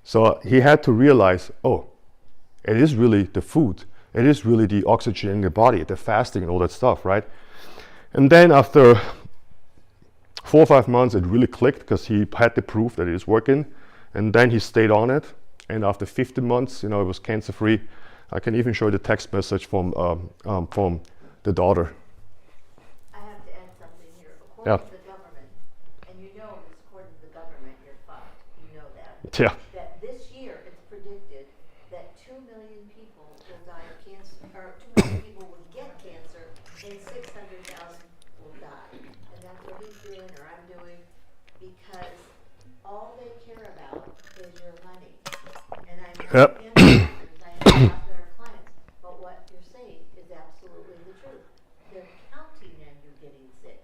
So he had to realize, oh, it is really the food. It is really the oxygen in the body, the fasting and all that stuff, right? And then after 4 or 5 months, it really clicked because he had the proof that it is working. And then he stayed on it. And after 15 months, it was cancer-free. I can even show you the text message from the daughter. I have to add something here. Yeah. According to the government, and you know it's according to the government, you're fucked. You know that. Yeah. That this year it's predicted that 2 million people will die of cancer, or 2 million people will get cancer, and 600,000 will die. And that's what he's doing, or I'm doing, because all they care about is your money. And I know Yep. I have lots of our clients, but what you're saying is absolutely the truth. They're counting on you getting sick.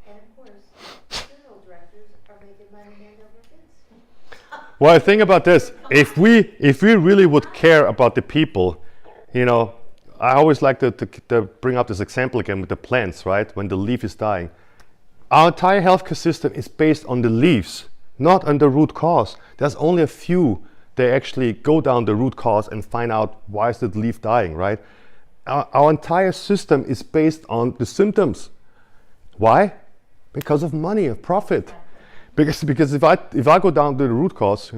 And of course, funeral directors are making money hand over fist. Well, the thing about this, if we really would care about the people, I always like to bring up this example again with the plants, right? When the leaf is dying. Our entire healthcare system is based on the leaves, not on the root cause. There's only a few they actually go down the root cause and find out why is the leaf dying, right? Our entire system is based on the symptoms. Why? Because of money, of profit. Because if I go down to the root cause,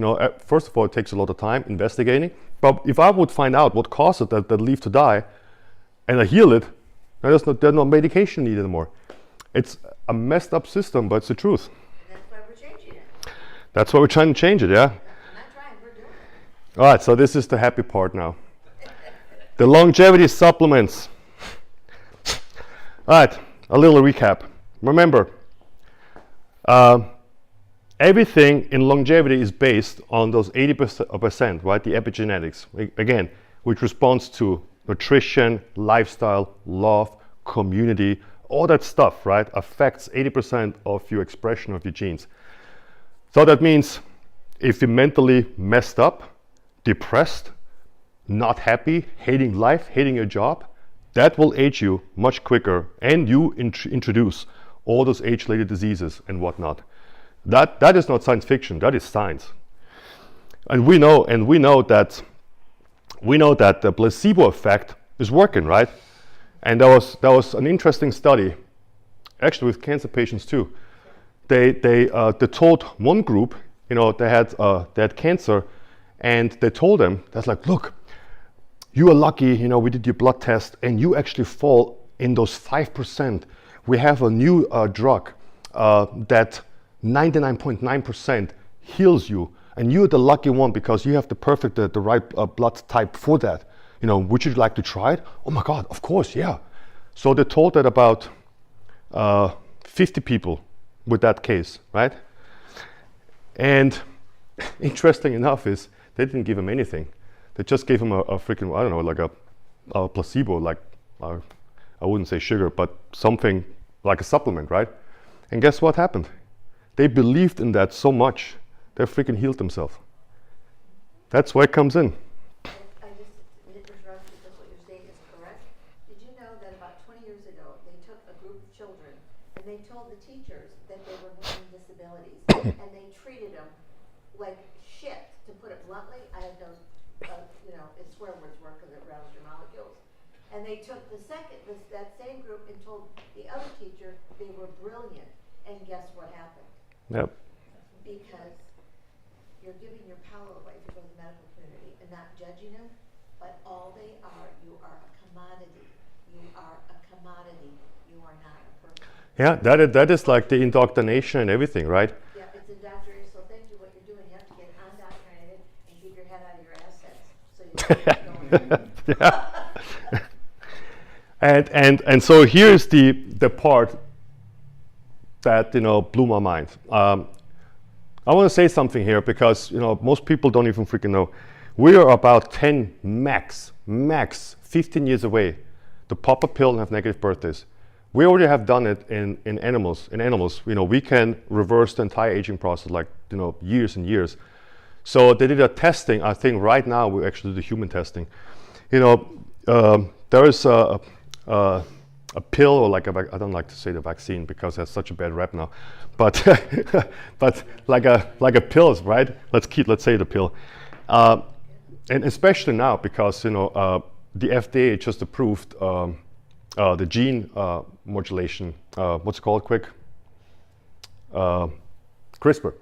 first of all, it takes a lot of time investigating. But if I would find out what caused that leaf to die, and I heal it, there's no medication needed anymore. It's a messed up system, but it's the truth. And that's why we're changing it. That's why we're trying to change it, yeah? We're not trying, we're doing it. All right, so this is the happy part now. The longevity supplements. All right, a little recap. Remember, everything in longevity is based on those 80%, right? The epigenetics, again, which responds to nutrition, lifestyle, love, community, all that stuff, right? Affects 80% of your expression of your genes. So that means if you're mentally messed up, depressed, not happy, hating life, hating your job, that will age you much quicker, and you introduce all those age-related diseases and whatnot. That is not science fiction, that is science. And we know that the placebo effect is working, right? And that was an interesting study, actually with cancer patients too. They told one group, they had cancer, and they told them, that's like, look, you are lucky, we did your blood test, and you actually fall in those 5%. We have a new drug that 99.9% heals you, and you're the lucky one because you have the perfect, the right blood type for that. Would you like to try it? Oh my God, of course, yeah. So they told that about 50 people with that case, right? And interesting enough is they didn't give him anything. They just gave him a freaking, I don't know, like a placebo, like I wouldn't say sugar, but something like a supplement, right? And guess what happened? They believed in that so much, they freaking healed themselves. That's where it comes in. I just interrupt because what you're saying is correct. Did you know that about 20 years ago, they took a group of children and they told the teachers that they were learning disabilities and they treated them like shit, to put it bluntly. I have no, it's swear words work because it rounds your molecules. And they took that same group and told the other teacher they were brilliant. And guess what happened? Yep. Because you're giving your power away to the medical community and not judging them, but all they are, you are a commodity. You are a commodity. you are not a person. Yeah, that is like the indoctrination and everything, right? Yeah, it's indoctrinated, so thank you, what you're doing, you have to get undoctrinated and keep your head out of your assets, so you don't keep going. Yeah. And so here's the part that blew my mind. I want to say something here because most people don't even freaking know. We are about 10 max 15 years away to pop a pill and have negative birthdays. We already have done it in animals. In animals, we can reverse the entire aging process, like years and years. So they did a testing. I think right now we actually do the human testing. There is a pill, or like I don't like to say the vaccine because it has such a bad rap now, but but like a pill, right? Let's say the pill, and especially now because the FDA just approved the gene modulation. What's it called? Quick, CRISPR.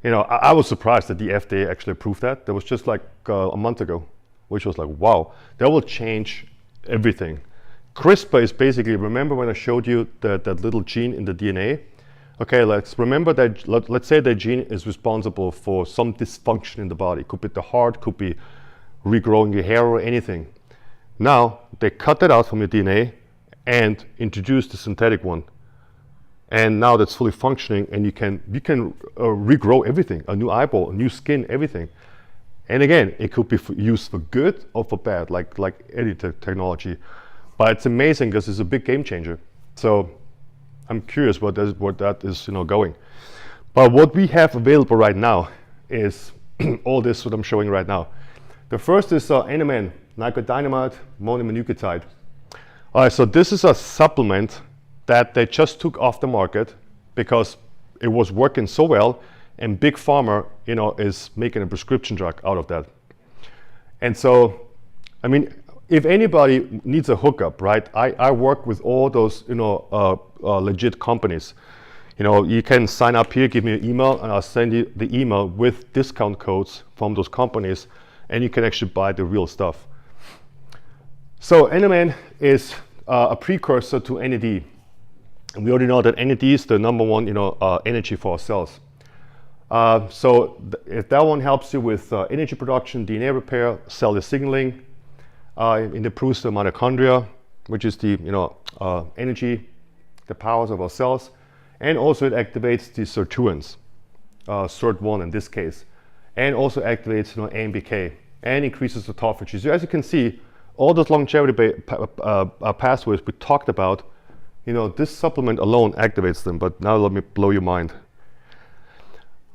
I was surprised that the FDA actually approved that. That was just like a month ago, which was like, wow, that will change everything. CRISPR is basically, remember when I showed you that little gene in the DNA? Okay, let's remember that, let's say that gene is responsible for some dysfunction in the body. Could be the heart, could be regrowing your hair or anything. Now, they cut that out from your DNA and introduce the synthetic one. And now that's fully functioning, and you can regrow everything, a new eyeball, a new skin, everything. And again, it could be used for good or for bad, like any technology. But it's amazing because it's a big game changer. So I'm curious what that is going. But what we have available right now is all this what I'm showing right now. The first is NMN, nicodynamide mononucleotide. All right, so this is a supplement that they just took off the market because it was working so well, and Big Pharma, is making a prescription drug out of that. And so, I mean, if anybody needs a hookup, right? I work with all those, legit companies. You can sign up here, give me an email, and I'll send you the email with discount codes from those companies, and you can actually buy the real stuff. So NMN is a precursor to NAD. And we already know that NAD is the number one, energy for our cells. So if that one helps you with energy production, DNA repair, cellular signaling, it improves the mitochondria, which is the energy, the powers of our cells, and also it activates the sirtuins, SIRT1 in this case, and also activates AMPK and increases autophagy. So as you can see, all those longevity pathways we talked about, this supplement alone activates them. But now let me blow your mind.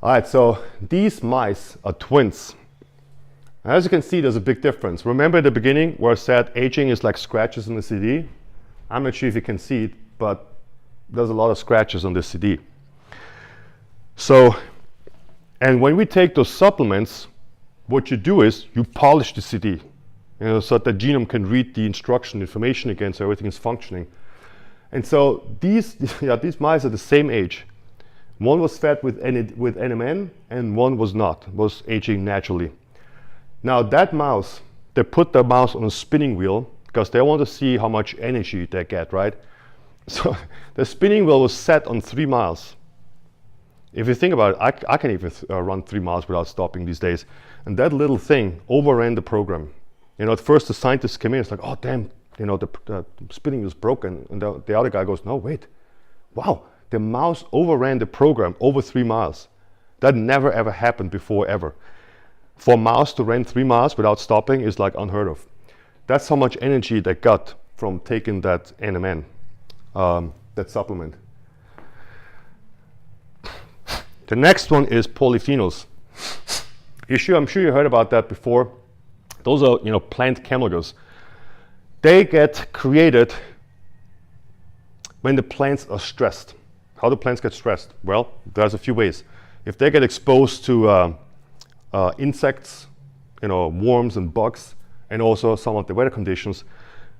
All right, so these mice are twins. As you can see, there's a big difference. Remember at the beginning where I said aging is like scratches on the CD? I'm not sure if you can see it, but there's a lot of scratches on the CD. So, and when we take those supplements, what you do is you polish the CD, so that the genome can read the information again, so everything is functioning. And so these mice are the same age. One was fed with NMN and one was not, was aging naturally. Now that mouse, they put the mouse on a spinning wheel because they want to see how much energy they get, right? So the spinning wheel was set on 3 miles. If you think about it, I can even run 3 miles without stopping these days. And that little thing overran the program. At first the scientists came in, it's like, oh damn, the spinning wheel is broken. And the other guy goes, no, wait, wow, the mouse overran the program over 3 miles. That never ever happened before ever. For a mouse to run 3 miles without stopping is like unheard of. That's how much energy they got from taking that NMN, that supplement. The next one is polyphenols. I'm sure you heard about that before. Those are plant chemicals. They get created when the plants are stressed. How do plants get stressed? Well, there's a few ways. If they get exposed to insects, worms and bugs, and also some of the weather conditions,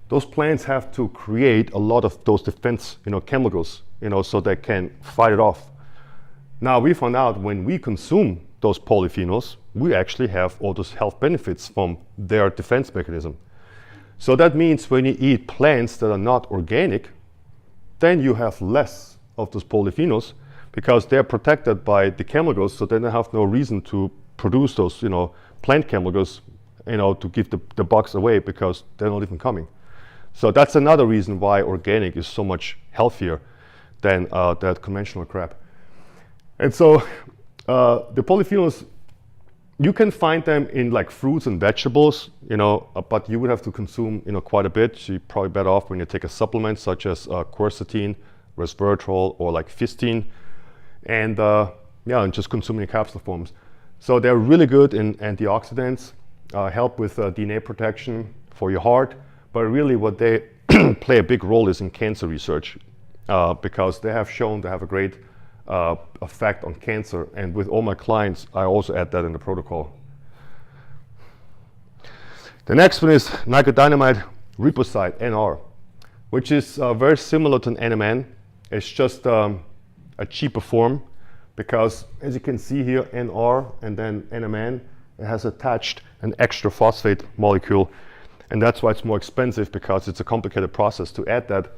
those plants have to create a lot of those defense, chemicals, so they can fight it off. Now we found out when we consume those polyphenols, we actually have all those health benefits from their defense mechanism. So that means when you eat plants that are not organic, then you have less of those polyphenols because they're protected by the chemicals, so then they have no reason to produce those, plant chemicals, to give the bugs away because they're not even coming. So that's another reason why organic is so much healthier than that conventional crap. And so the polyphenols, you can find them in like fruits and vegetables, but you would have to consume, quite a bit. So you're probably better off when you take a supplement such as quercetin, resveratrol, or like cysteine, and just consuming in capsule forms. So they're really good in antioxidants, help with DNA protection for your heart, but really what they play a big role is in cancer research because they have shown to have a great effect on cancer, and with all my clients I also add that in the protocol. The next one is nicodynamide ribocyte, NR, which is very similar to an NMN. It's just a cheaper form because, as you can see here, NR and then NMN, it has attached an extra phosphate molecule, and that's why it's more expensive because it's a complicated process to add that.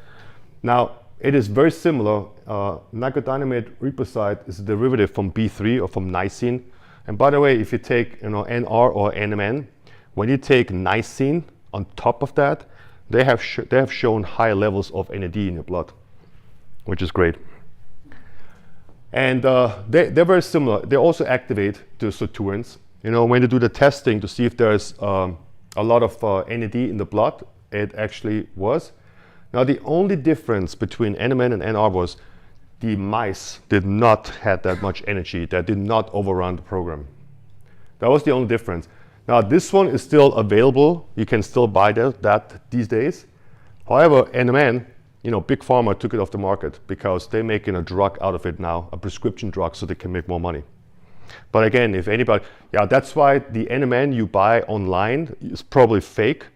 Now, it is very similar. Nicodynamide ribocyte is a derivative from B3 or from lysine. And by the way, if you take NR or NMN, when you take lysine on top of that, they have shown high levels of NAD in your blood, which is great. And they're very similar. They also activate the sirtuins. When you do the testing to see if there's a lot of NAD in the blood, it actually was. Now, the only difference between NMN and NR was the mice did not have that much energy. That did not overrun the program. That was the only difference. Now, this one is still available. You can still buy that these days. However, NMN, Big Pharma took it off the market because they're making a drug out of it now, a prescription drug, so they can make more money. But again, if anybody, that's why the NMN you buy online is probably fake.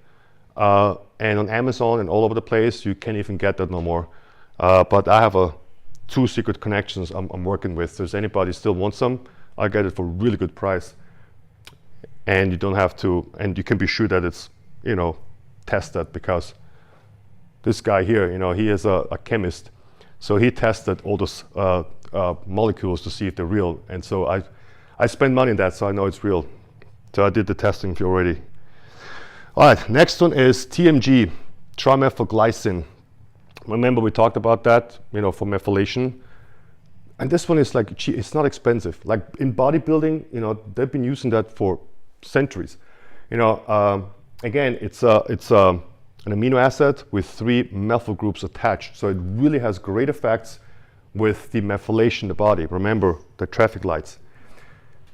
And on Amazon and all over the place, you can't even get that no more. But I have two secret connections I'm working with. So if anybody still wants some, I'll get it for a really good price. And you don't have to, and you can be sure that it's, tested, because this guy here, he is a chemist. So he tested all those molecules to see if they're real. And so I spend money on that, so I know it's real. So I did the testing for you already. All right, next one is TMG, trimethylglycine. Remember we talked about that, for methylation. And this one is like, it's not expensive. Like in bodybuilding, they've been using that for centuries. Again, it's an amino acid with 3 methyl groups attached. So it really has great effects with the methylation in the body. Remember the traffic lights.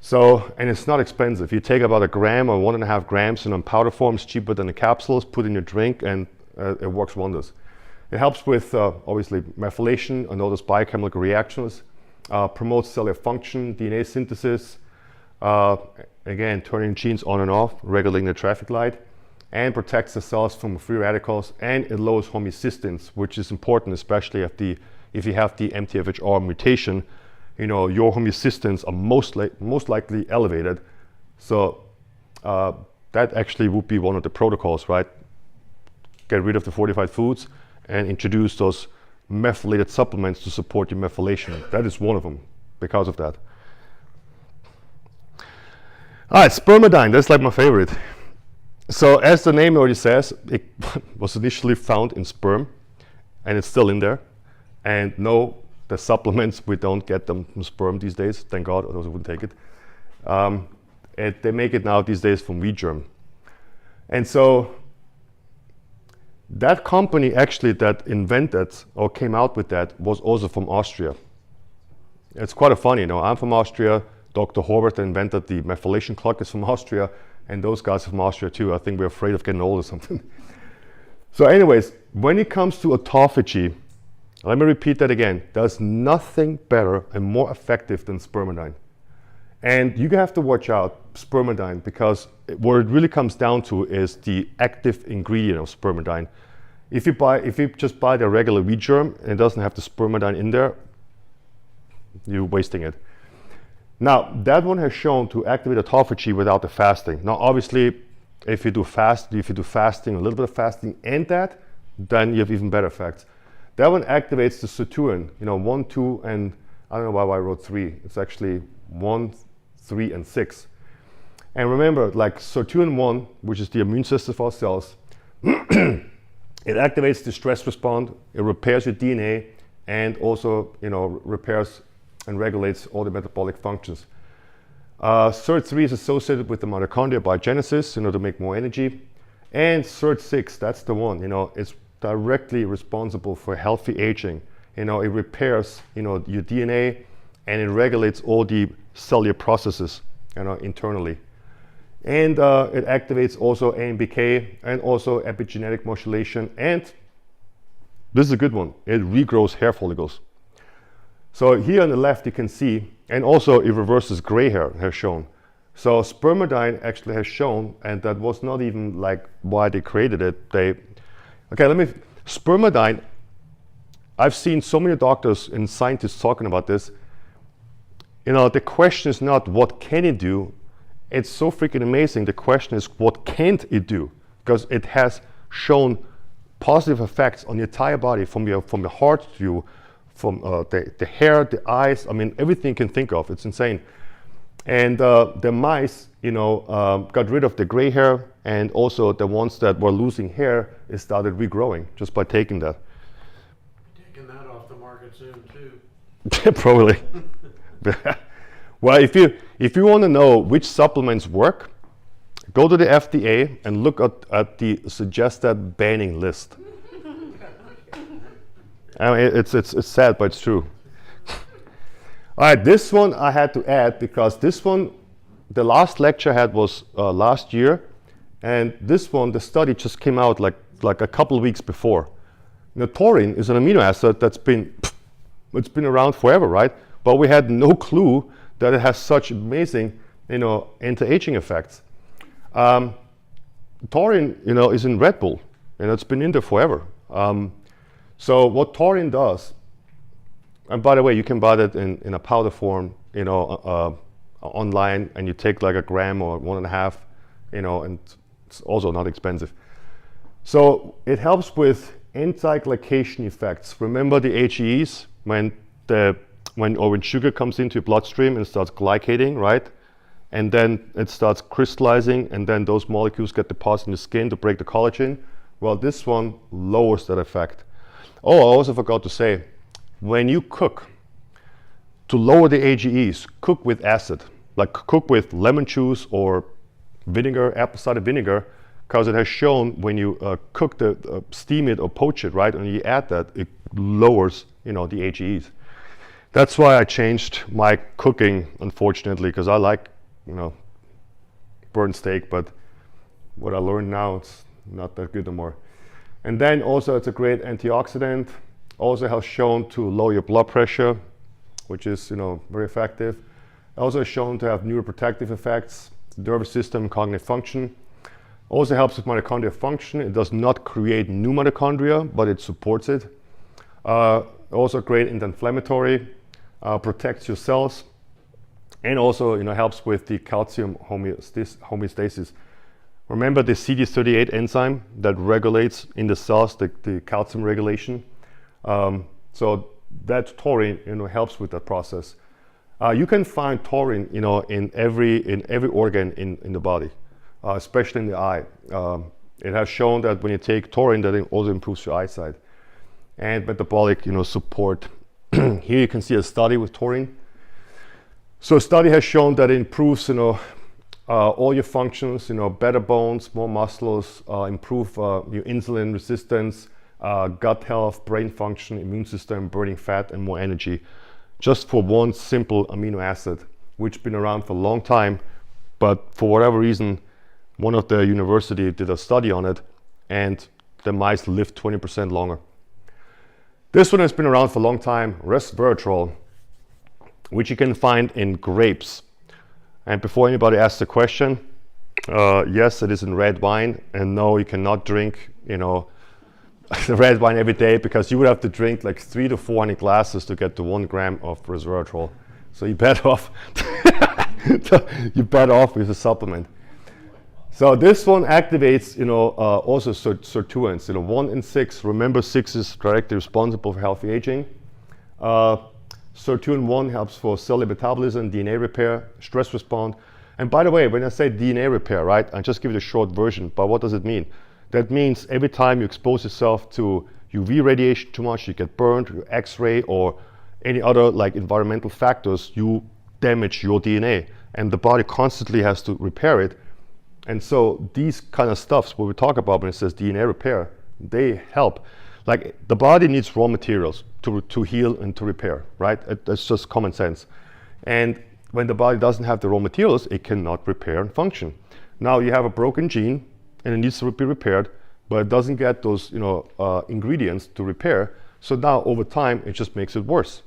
So, and it's not expensive. You take about 1 gram or 1.5 grams in powder form. It's cheaper than the capsules. Put in your drink, and it works wonders. It helps with obviously methylation and all those biochemical reactions. Promotes cellular function, DNA synthesis. Again, turning genes on and off, regulating the traffic light, and protects the cells from free radicals. And it lowers homeostasis, which is important, especially if you have the MTHFR mutation. Your homeostasis are most likely elevated. So that actually would be one of the protocols, right? Get rid of the fortified foods and introduce those methylated supplements to support your methylation. That is one of them because of that. All right, spermidine, that's like my favorite. So as the name already says, it was initially found in sperm, and it's still in there. And no, the supplements, we don't get them from sperm these days, thank God, otherwise I wouldn't take it. They make it now these days from wheat germ. And so that company actually that invented or came out with that was also from Austria. It's quite funny, I'm from Austria. Dr. Horvath invented the methylation clock is from Austria, and those guys are from Austria too. I think we're afraid of getting old or something. So anyways, when it comes to autophagy, let me repeat that again. There's nothing better and more effective than spermidine. And you have to watch out spermidine, because what it really comes down to is the active ingredient of spermidine. If you just buy the regular wheat germ and it doesn't have the spermidine in there, you're wasting it. Now, that one has shown to activate autophagy without the fasting. Now, obviously, if you do fasting, a little bit of fasting and that, then you have even better effects. That one activates the sirtuin, 1, 2, and I don't know why I wrote 3. It's actually 1, 3, and 6. And remember, like sirtuin 1, which is the immune system for our cells, it activates the stress response, it repairs your DNA, and also, repairs and regulates all the metabolic functions. SIRT3 is associated with the mitochondrial biogenesis, to make more energy. And SIRT6, that's the one, it's directly responsible for healthy aging. It repairs, your DNA, and it regulates all the cellular processes, internally. And it activates also AMPK and also epigenetic modulation. And this is a good one. It regrows hair follicles. So here on the left you can see, and also it reverses gray hair, has shown. So spermidine actually has shown, and that was not even like why they created it. Spermidine, I've seen so many doctors and scientists talking about this. The question is not what can it do. It's so freaking amazing. The question is what can't it do? Because it has shown positive effects on your entire body, from your heart to from the hair, the eyes. I mean, everything you can think of. It's insane. And the mice, got rid of the gray hair, and also the ones that were losing hair, it started regrowing just by taking that. Taking that off the market soon too. Probably. Well, if you want to know which supplements work, go to the FDA and look at the suggested banning list. I mean, it's sad, but it's true. All right, this one I had to add because this one, the last lecture I had was last year, and this one, the study just came out like a couple of weeks before. Taurine is an amino acid that's been around forever, right? But we had no clue that it has such amazing, anti-aging effects. Taurine, is in Red Bull, and it's been in there forever. So what taurine does, and by the way, you can buy that in a powder form, online, and you take like a gram or 1.5, and it's also not expensive. So it helps with anti-glycation effects. Remember the AGEs when sugar comes into your bloodstream and starts glycating, right? And then it starts crystallizing, and then those molecules get deposited in the skin to break the collagen. Well, this one lowers that effect. Oh, I also forgot to say, when you cook, to lower the AGEs, cook with acid, like cook with lemon juice or vinegar, apple cider vinegar, because it has shown when you cook steam it or poach it, right, and you add that, it lowers, the AGEs. That's why I changed my cooking, unfortunately, because I like, burnt steak, but what I learned now, it's not that good anymore. And then also it's a great antioxidant. Also has shown to lower your blood pressure, which is, very effective. Also shown to have neuroprotective effects, nervous system, cognitive function. Also helps with mitochondrial function. It does not create new mitochondria, but it supports it. Also great anti-inflammatory, protects your cells, and also helps with the calcium homeostasis. Remember the CD38 enzyme that regulates in the cells the calcium regulation. So that taurine helps with that process. You can find taurine in every organ in the body, especially in the eye. It has shown that when you take taurine, that it also improves your eyesight. And metabolic support. Here you can see a study with taurine. So a study has shown that it improves all your functions, better bones, more muscles, improve your insulin resistance, gut health, brain function, immune system, burning fat, and more energy. Just for one simple amino acid, which has been around for a long time, but for whatever reason, one of the university did a study on it, and the mice lived 20% longer. This one has been around for a long time, resveratrol, which you can find in grapes. And before anybody asks the question, yes, it is in red wine, and no, you cannot drink, red wine every day, because you would have to drink like 300 to 400 glasses to get to 1 gram of resveratrol. So you're better off with a supplement. So this one activates, also sirtuins. 1 and 6. Remember, 6 is directly responsible for healthy aging. Sirtuin 1 helps for cellular metabolism, DNA repair, stress response. And by the way, when I say DNA repair, right, I just give you the short version, but what does it mean? That means every time you expose yourself to UV radiation too much, you get burned, X-ray, or any other like environmental factors, you damage your DNA. And the body constantly has to repair it. And so these kind of stuffs, what we talk about when it says DNA repair, they help. Like the body needs raw materials to heal and to repair, right? That's just common sense. And when the body doesn't have the raw materials, it cannot repair and function. Now you have a broken gene and it needs to be repaired, but it doesn't get those ingredients to repair. So now over time, it just makes it worse.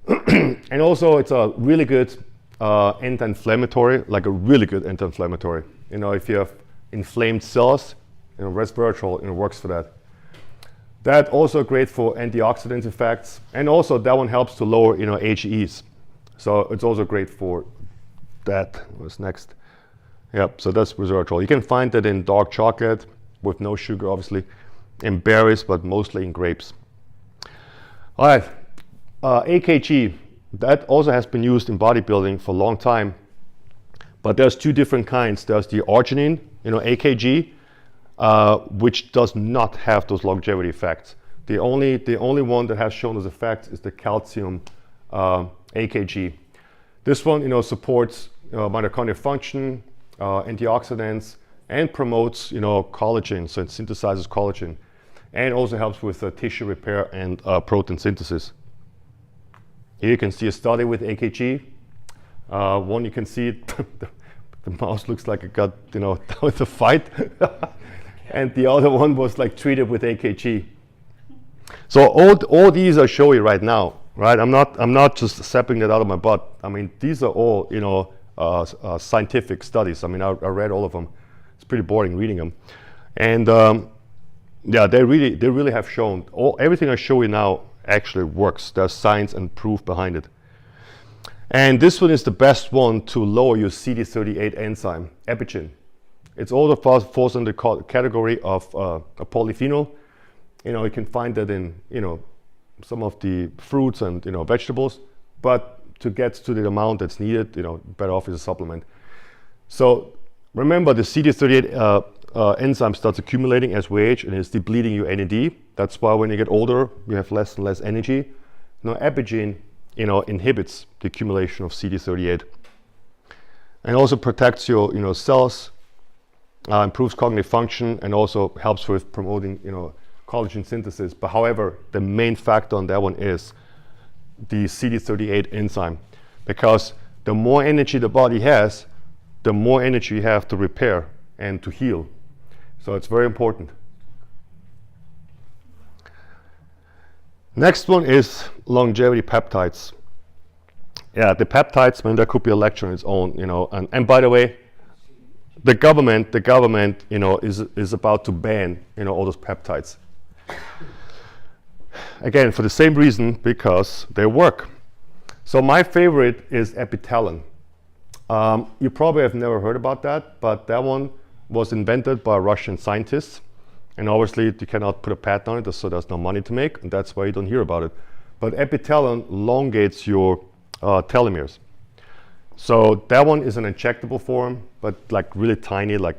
And also it's a really good anti-inflammatory, like a really good anti-inflammatory. If you have inflamed cells, resveratrol, works for that. That also great for antioxidant effects, and also that one helps to lower, HEs. So it's also great for that. What's next? Yep. So that's resveratrol. You can find that in dark chocolate with no sugar, obviously, in berries, but mostly in grapes. All right. AKG. That also has been used in bodybuilding for a long time, but there's two different kinds. There's the arginine, AKG, which does not have those longevity effects. The only one that has shown those effects is the calcium AKG. This one, supports mitochondrial function, antioxidants, and promotes, collagen. So it synthesizes collagen, and also helps with tissue repair and protein synthesis. Here you can see a study with AKG. One you can see the mouse looks like it got with a fight, and the other one was like treated with AKG. So all these I show you right now, right? I'm not just sapping that out of my butt. I mean, these are all scientific studies. I mean, I read all of them. It's pretty boring reading them, and yeah, they really have shown everything I show you now actually works. There's science and proof behind it. And this one is the best one to lower your CD38 enzyme, epigene. It's also falls in the category of a polyphenol. You can find that in some of the fruits and vegetables, but to get to the amount that's needed, better off is a supplement. So remember, the CD38 enzyme starts accumulating as we age and is depleting your NAD. That's why when you get older, you have less and less energy. Now, epigene, inhibits the accumulation of CD38, and also protects your cells, improves cognitive function, and also helps with promoting collagen synthesis. But however, the main factor on that one is the CD38 enzyme, because the more energy the body has, the more energy you have to repair and to heal. So it's very important. Next one is longevity peptides. Yeah, the peptides, man, that could be a lecture on its own, and by the way, the government, is about to ban, all those peptides. Again, for the same reason, because they work. So my favorite is epitalon. You probably have never heard about that, but that one was invented by Russian scientists. And obviously, you cannot put a patent on it, so there's no money to make, and that's why you don't hear about it. But epitalon elongates your telomeres. So that one is an injectable form, but like really tiny, like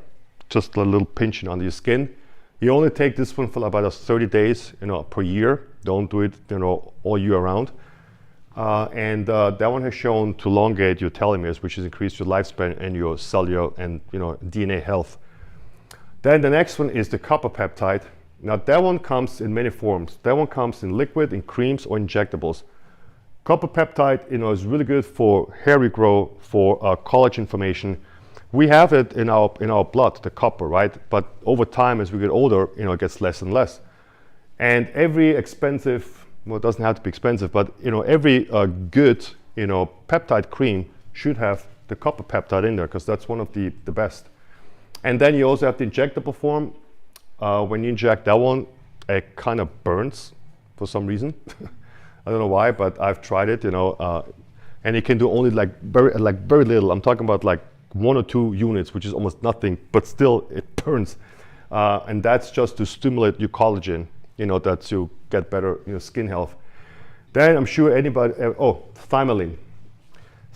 just a little pinching under your skin. You only take this one for about 30 days, per year. Don't do it, all year round. And that one has shown to elongate your telomeres, which has increased your lifespan and your cellular and DNA health. Then the next one is the copper peptide. Now that one comes in many forms. That one comes in liquid, in creams, or injectables. Copper peptide, is really good for hair regrowth, for collagen formation. We have it in our blood, the copper, right? But over time, as we get older, it gets less and less. And every expensive, well, it doesn't have to be expensive, but every good, peptide cream should have the copper peptide in there, because that's one of the best. And then you also have the injectable form. When you inject that one, it kind of burns for some reason. I don't know why, but I've tried it, and it can do only very little. I'm talking about like 1 or 2 units, which is almost nothing, but still it burns. And that's just to stimulate your collagen, that to get better skin health. Then I'm sure anybody, thymolene.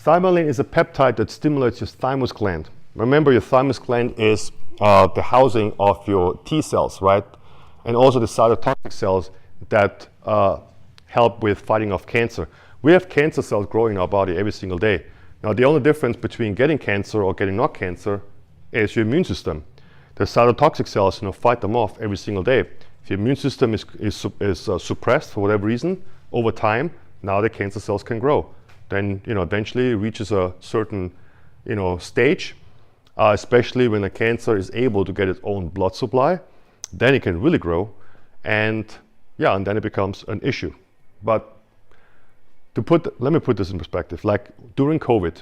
Thymolene is a peptide that stimulates your thymus gland. Remember, your thymus gland is the housing of your T cells, right? And also the cytotoxic cells that help with fighting off cancer. We have cancer cells growing in our body every single day. Now, the only difference between getting cancer or getting not cancer is your immune system. The cytotoxic cells, fight them off every single day. If your immune system is suppressed for whatever reason, over time, now the cancer cells can grow. Then, eventually it reaches a certain, stage, especially when the cancer is able to get its own blood supply, then it can really grow, and then it becomes an issue. But let me put this in perspective. Like during COVID,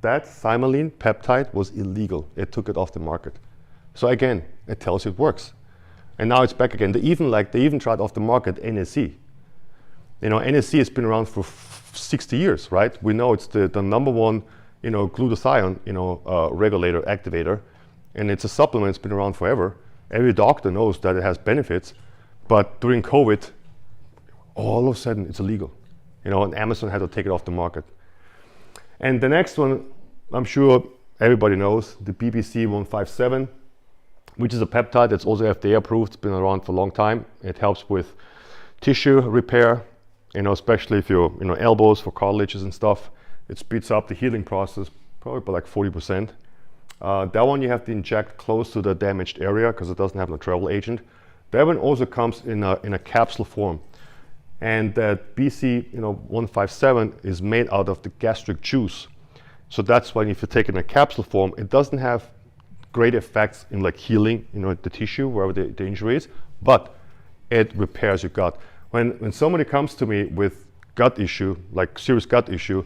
that thymolene peptide was illegal. It took it off the market. So again, it tells you it works. And now it's back again. They even tried off the market NSC. NSC has been around for 60 years, right? We know it's the number one, glutathione, regulator, activator, and it's a supplement that's been around forever. Every doctor knows that it has benefits, but during COVID, all of a sudden it's illegal. And Amazon had to take it off the market. And the next one, I'm sure everybody knows, the BBC 157, which is a peptide that's also FDA approved. It's been around for a long time. It helps with tissue repair, especially if your elbows for cartilages and stuff. It speeds up the healing process probably by like 40%. That one you have to inject close to the damaged area because it doesn't have no travel agent. That one also comes in a capsule form. And that BC 157 is made out of the gastric juice. So that's why if you take it in a capsule form, it doesn't have great effects in like healing the tissue wherever the injury is, but it repairs your gut. When somebody comes to me with gut issue, like serious gut issue,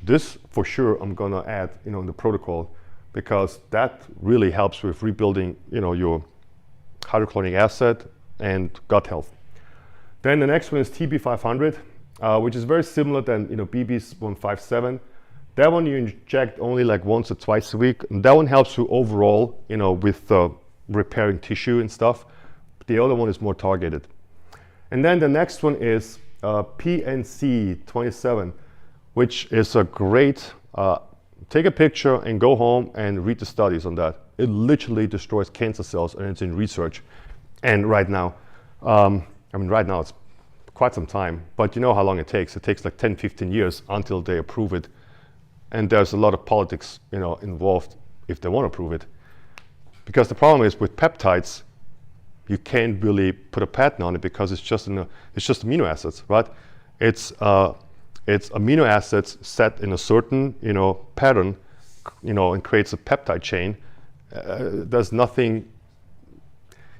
this for sure I'm gonna add in the protocol, because that really helps with rebuilding your hydrochloric acid and gut health. Then the next one is TB500, which is very similar than BB's 157. That one you inject only like once or twice a week, and that one helps you overall, with repairing tissue and stuff. The other one is more targeted. And then the next one is PNC27, which is a great. Take a picture and go home and read the studies on that. It literally destroys cancer cells, and it's in research. And right now, right now it's quite some time, but you know how long it takes. It takes like 10, 15 years until they approve it. And there's a lot of politics, involved if they want to approve it. Because the problem is with peptides, you can't really put a patent on it because it's just amino acids, right? It's amino acids set in a certain, pattern, and creates a peptide chain. There's nothing.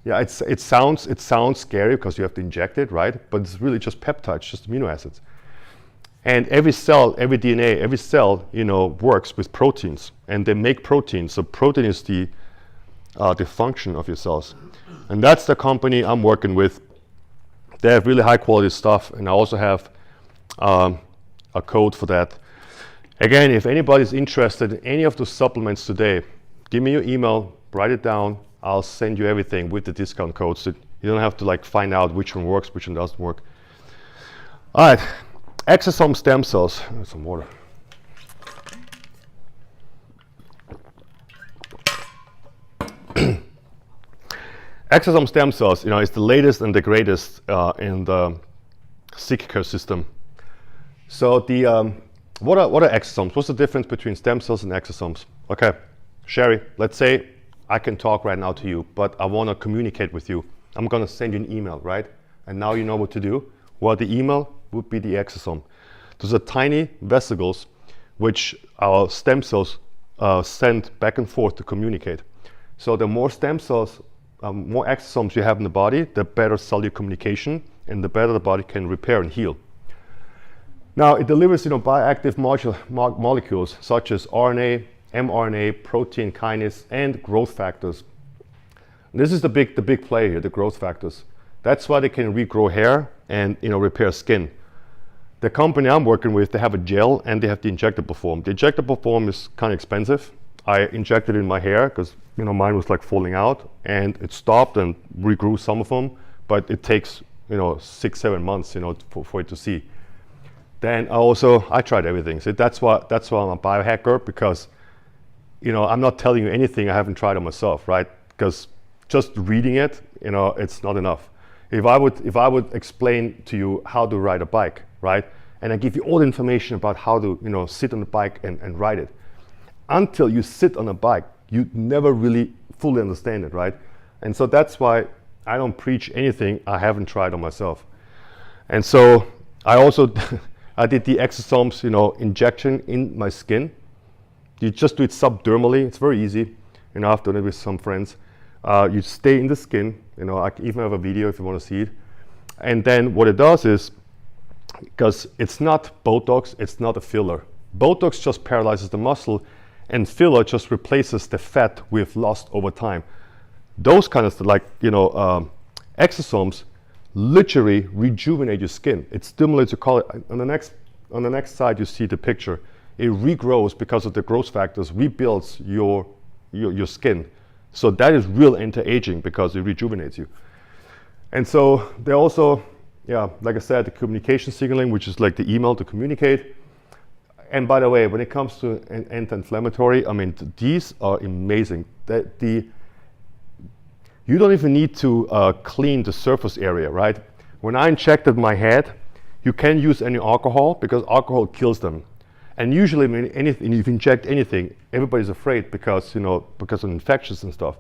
Yeah, it sounds scary because you have to inject it, right? But it's really just peptides, just amino acids. And every cell, every DNA, every cell, works with proteins, and they make proteins. So protein is the function of your cells, and that's the company I'm working with. They have really high quality stuff, and I also have a code for that. Again, if anybody's interested in any of those supplements today, give me your email, write it down. I'll send you everything with the discount code, so you don't have to like find out which one works, which one doesn't work. All right, exosome stem cells. Some water. Exosome stem cells, is the latest and the greatest in the sick care system. So what are exosomes? What's the difference between stem cells and exosomes? Okay, Sherry, let's say I can talk right now to you, but I want to communicate with you. I'm going to send you an email, right? And now you know what to do. Well, the email would be the exosome. Those are tiny vesicles which our stem cells send back and forth to communicate. So the more stem cells, more exosomes you have in the body, the better cellular communication, and the better the body can repair and heal. Now, it delivers bioactive molecules such as RNA, mRNA, protein kinase, and growth factors. This is the big play here, the growth factors. That's why they can regrow hair and repair skin. The company I'm working with, they have a gel and they have the injectable form. The injectable form is kind of expensive, I injected it in my hair because mine was like falling out, and it stopped and regrew some of them, but it takes 6-7 months for it to see. Then I tried everything. So that's why I'm a biohacker, because I'm not telling you anything I haven't tried on myself, right? Because just reading it, it's not enough. If I would explain to you how to ride a bike, right, and I give you all the information about how to sit on the bike and ride it, until you sit on a bike, you never really fully understand it, right? And so that's why I don't preach anything I haven't tried on myself. And so I also I did the exosomes, injection in my skin. You just do it subdermally. It's very easy. I've done it with some friends. You stay in the skin. I even have a video if you want to see it. And then what it does is, because it's not Botox, it's not a filler. Botox just paralyzes the muscle, and filler just replaces the fat we've lost over time. Those kind of stuff, exosomes, literally rejuvenate your skin. It stimulates your collagen. On the next slide, you see the picture. It regrows because of the growth factors, rebuilds your skin. So that is real anti-aging, because it rejuvenates you. And so they also, like I said, the communication signaling, which is like the email to communicate. And by the way, when it comes to anti-inflammatory, these are amazing. You don't even need to clean the surface area, right? When I injected my head, you can't use any alcohol, because alcohol kills them. And usually if you inject anything, everybody's afraid because of infections and stuff.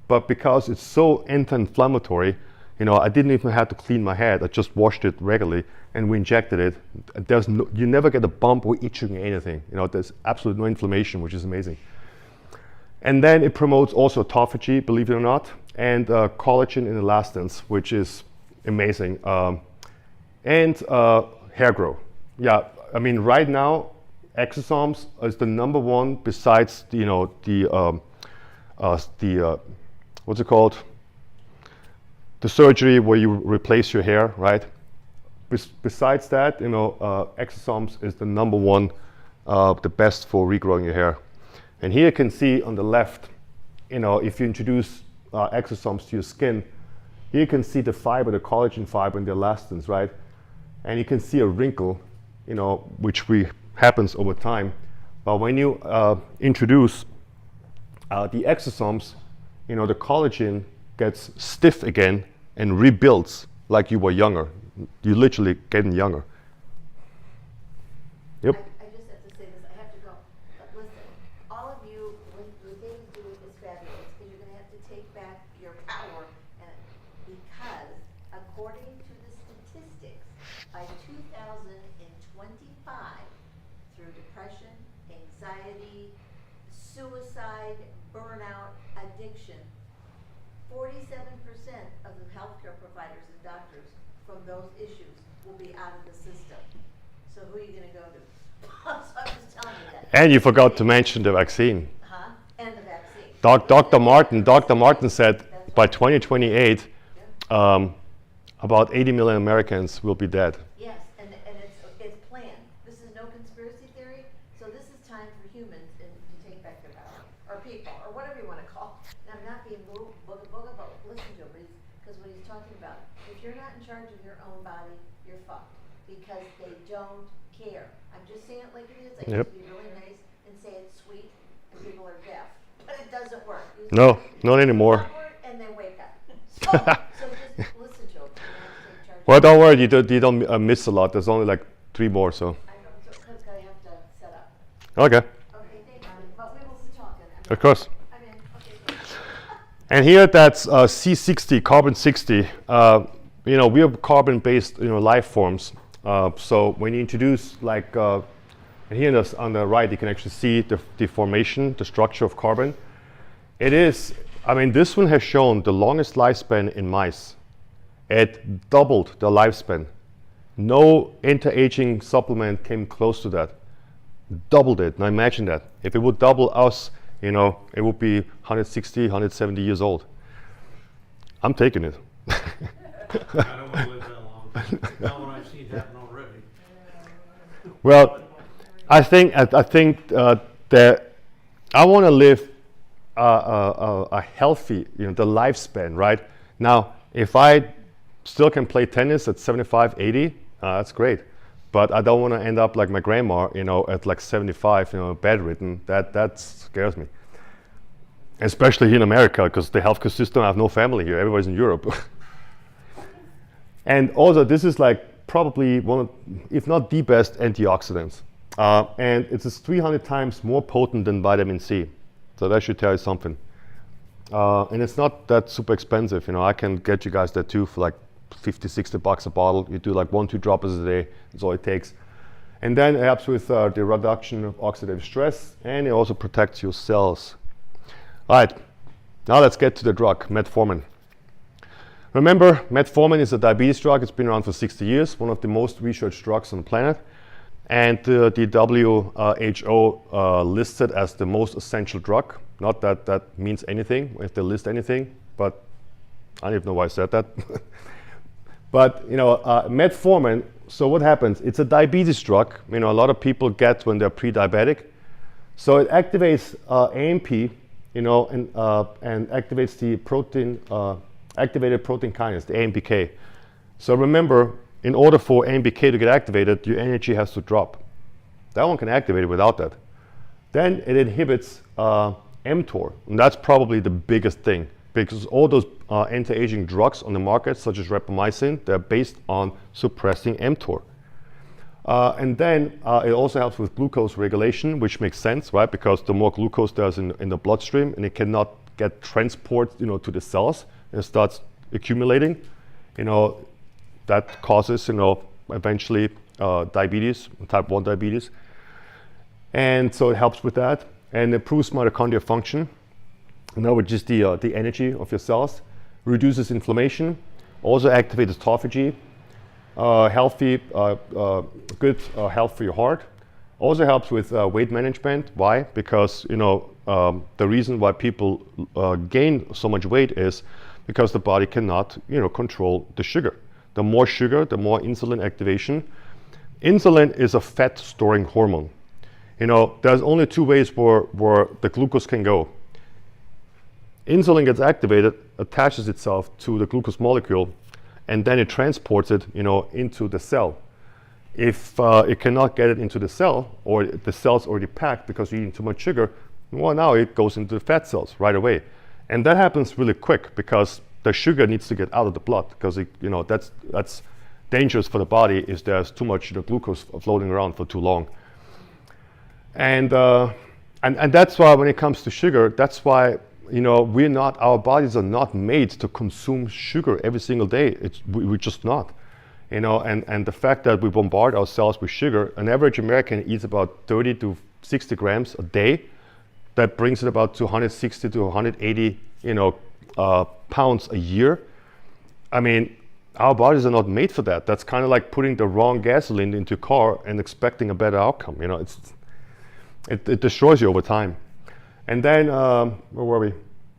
But because it's so anti-inflammatory, I didn't even have to clean my head. I just washed it regularly, and we injected it. You never get a bump or itching or anything. There's absolutely no inflammation, which is amazing. And then it promotes also autophagy, believe it or not, and collagen and elastins, which is amazing, and hair growth. Yeah, right now, exosomes is the number one, besides what's it called? The surgery where you replace your hair, right? Besides that, exosomes is the number one, the best for regrowing your hair. And here you can see on the left, if you introduce exosomes to your skin, here you can see the fiber, the collagen fiber and the elastins, right? And you can see a wrinkle, which happens over time. But when you introduce the exosomes, the collagen gets stiff again and rebuilds like you were younger. You're literally getting younger. Yep. I just have to say this, I have to go. But listen, all of you, what David's doing is fabulous, because you're gonna have to take back your power, and because according to the statistics, by 2025, through depression, anxiety, suicide, burnout, addiction, 47% of the healthcare providers and doctors from those issues will be out of the system. So who are you going to go to? So I'm just telling you that. And you forgot to mention the vaccine. Huh? And the vaccine. Dr. Martin said by 2028, about 80 million Americans will be dead. Yes, and it's planned. This is no conspiracy theory. So this is time for humans to take back their power, or people, or whatever you want to call it. Now, I'm not being booga, but listen to him, because what he's talking about, if you're not in charge of your own body, you're fucked, because they don't care. I'm just saying it like it is. I Yep. used to be really nice and say it's sweet, and people are deaf, but it doesn't work. No, not anymore. And they wake up. So just listen to them. You have to take charge. Well, don't worry, you don't miss a lot. There's only like 3 more, so. I know, because I have to set up. Okay, Okay, thank you, but we will talk. of course. I'm in, okay, thanks. And here that's C60, carbon 60. We are carbon-based life forms. So when you introduce and here on the right, you can actually see the formation, the structure of carbon. It is, this one has shown the longest lifespan in mice. It doubled the lifespan. No anti-aging supplement came close to that. Doubled it. Now imagine that. If it would double us, it would be 160, 170 years old. I'm taking it. I don't want to live that long. Not when I've seen happen already. Well, I think that I want to live a healthy, the lifespan, right? Now, if I still can play tennis at 75, 80, that's great. But I don't want to end up like my grandma, at like 75, bedridden. That scares me. Especially here in America, because the healthcare system, I have no family here. Everybody's in Europe. And also, this is like probably one of, if not the best antioxidants. And it's 300 times more potent than vitamin C. So that should tell you something. And it's not that super expensive. I can get you guys that too for like 50, 60 bucks a bottle. You do like 1-2 drops a day. That's all it takes. And then it helps with the reduction of oxidative stress, and it also protects your cells. All right, now let's get to the drug, metformin. Remember, metformin is a diabetes drug. It's been around for 60 years, one of the most researched drugs on the planet. And the WHO lists it as the most essential drug. Not that that means anything, if they list anything, but I don't even know why I said that. But, metformin, so what happens? It's a diabetes drug, a lot of people get when they're pre-diabetic. So it activates AMP, and activates the protein, activated protein kinase, the AMPK. So remember, in order for AMPK to get activated, your energy has to drop. That one can activate it without that. Then it inhibits mTOR, and that's probably the biggest thing, because all those anti-aging drugs on the market, such as rapamycin, they're based on suppressing mTOR. And then it also helps with glucose regulation, which makes sense, right? Because the more glucose there's in the bloodstream, and it cannot get transported, to the cells, and it starts accumulating, that causes, eventually diabetes, type 1 diabetes. And so it helps with that, and improves mitochondrial function, which is the energy of your cells, reduces inflammation, also activates autophagy, healthy, good health for your heart. Also helps with weight management. Why? Because the reason why people gain so much weight is because the body cannot control the sugar. The more sugar, the more insulin activation. Insulin is a fat storing hormone. There's only two ways where the glucose can go. Insulin gets activated, attaches itself to the glucose molecule, and then it transports it, into the cell. If it cannot get it into the cell, or the cell's already packed because you're eating too much sugar, well, now it goes into the fat cells right away. And that happens really quick because the sugar needs to get out of the blood, because that's dangerous for the body if there's too much glucose floating around for too long. And that's why when it comes to sugar, that's why our bodies are not made to consume sugar every single day. We're just not, and the fact that we bombard ourselves with sugar, an average American eats about 30 to 60 grams a day. That brings it about to 160 to 180, pounds a year. I mean, our bodies are not made for that. That's kind of like putting the wrong gasoline into a car and expecting a better outcome. It destroys you over time. And then, where were we?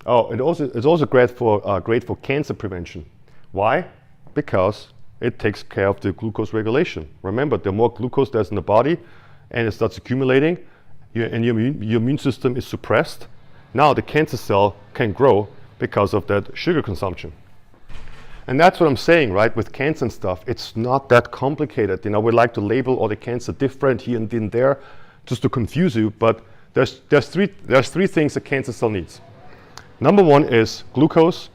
Oh, it's also great for cancer prevention. Why? Because it takes care of the glucose regulation. Remember, the more glucose there's in the body, and it starts accumulating, and your immune system is suppressed, now the cancer cell can grow because of that sugar consumption. And that's what I'm saying, right? With cancer and stuff, it's not that complicated. We like to label all the cancer different here and there, just to confuse you. But there's three things a cancer cell needs. Number one is glucose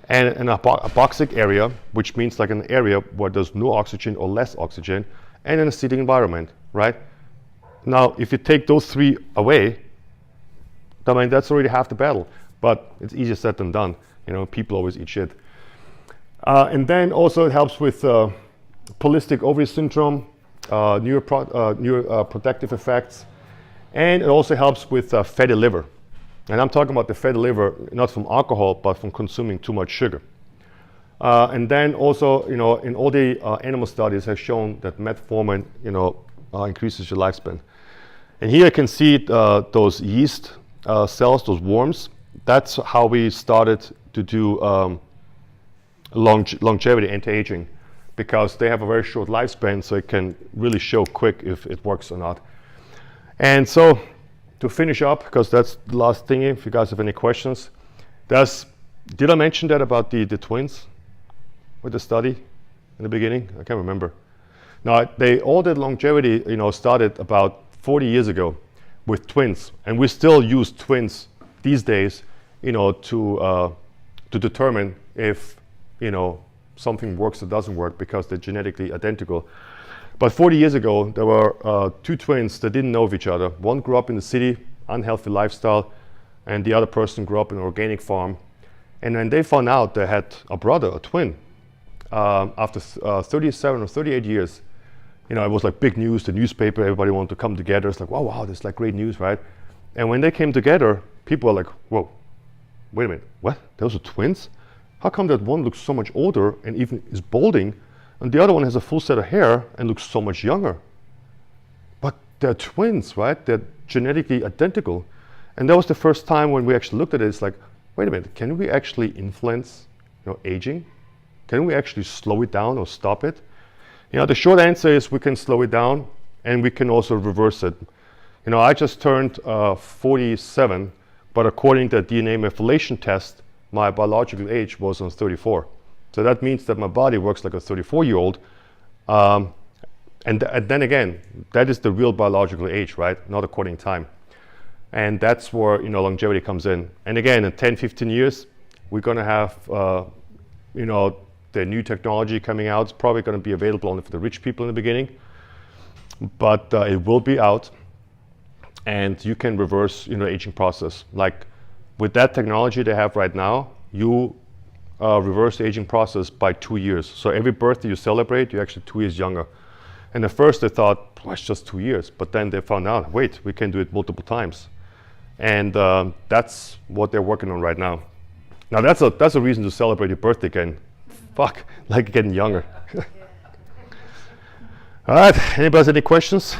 and an hypoxic area, which means like an area where there's no oxygen or less oxygen, and an acidic environment, right? Now, if you take those three away, I mean, that's already half the battle. But it's easier said than done. People always eat shit. And then also it helps with polycystic ovary syndrome, neuroprotective effects, and it also helps with fatty liver. And I'm talking about the fatty liver, not from alcohol, but from consuming too much sugar. And then also, in all the animal studies have shown that metformin, increases your lifespan. And here you can see those yeast cells, those worms. That's how we started to do longevity, anti-aging, because they have a very short lifespan, so it can really show quick if it works or not. And so to finish up, because that's the last thing, if you guys have any questions, did I mention that about the twins with the study in the beginning? I can't remember. Now, all that longevity, started about 40 years ago with twins, and we still use twins these days, to determine if, something works or doesn't work, because they're genetically identical. But 40 years ago, there were two twins that didn't know of each other. One grew up in the city, unhealthy lifestyle, and the other person grew up in an organic farm. And when they found out they had a brother, a twin, after 37 or 38 years, it was like big news, the newspaper, everybody wanted to come together. It's like, wow, this is like great news, right? And when they came together, people were like, whoa, wait a minute, what? Those are twins? How come that one looks so much older and even is balding, and the other one has a full set of hair and looks so much younger? But they're twins, right? They're genetically identical. And that was the first time when we actually looked at it. It's like, wait a minute, can we actually influence aging? Can we actually slow it down or stop it? The short answer is we can slow it down, and we can also reverse it. I just turned 47, but according to the DNA methylation test, my biological age was on 34. So that means that my body works like a 34-year-old. And then again, that is the real biological age, right? Not according to time. And that's where longevity comes in. And again, in 10, 15 years, we're going to have the new technology coming out. It's probably going to be available only for the rich people in the beginning, but it will be out, and you can reverse aging process. Like with that technology they have right now, you reverse the aging process by 2 years. So every birthday you celebrate, you're actually 2 years younger. And at first they thought, well, it's just 2 years, but then they found out, wait, we can do it multiple times. And that's what they're working on right now. Now that's a reason to celebrate your birthday again. Fuck, like getting younger. All right, anybody has any questions?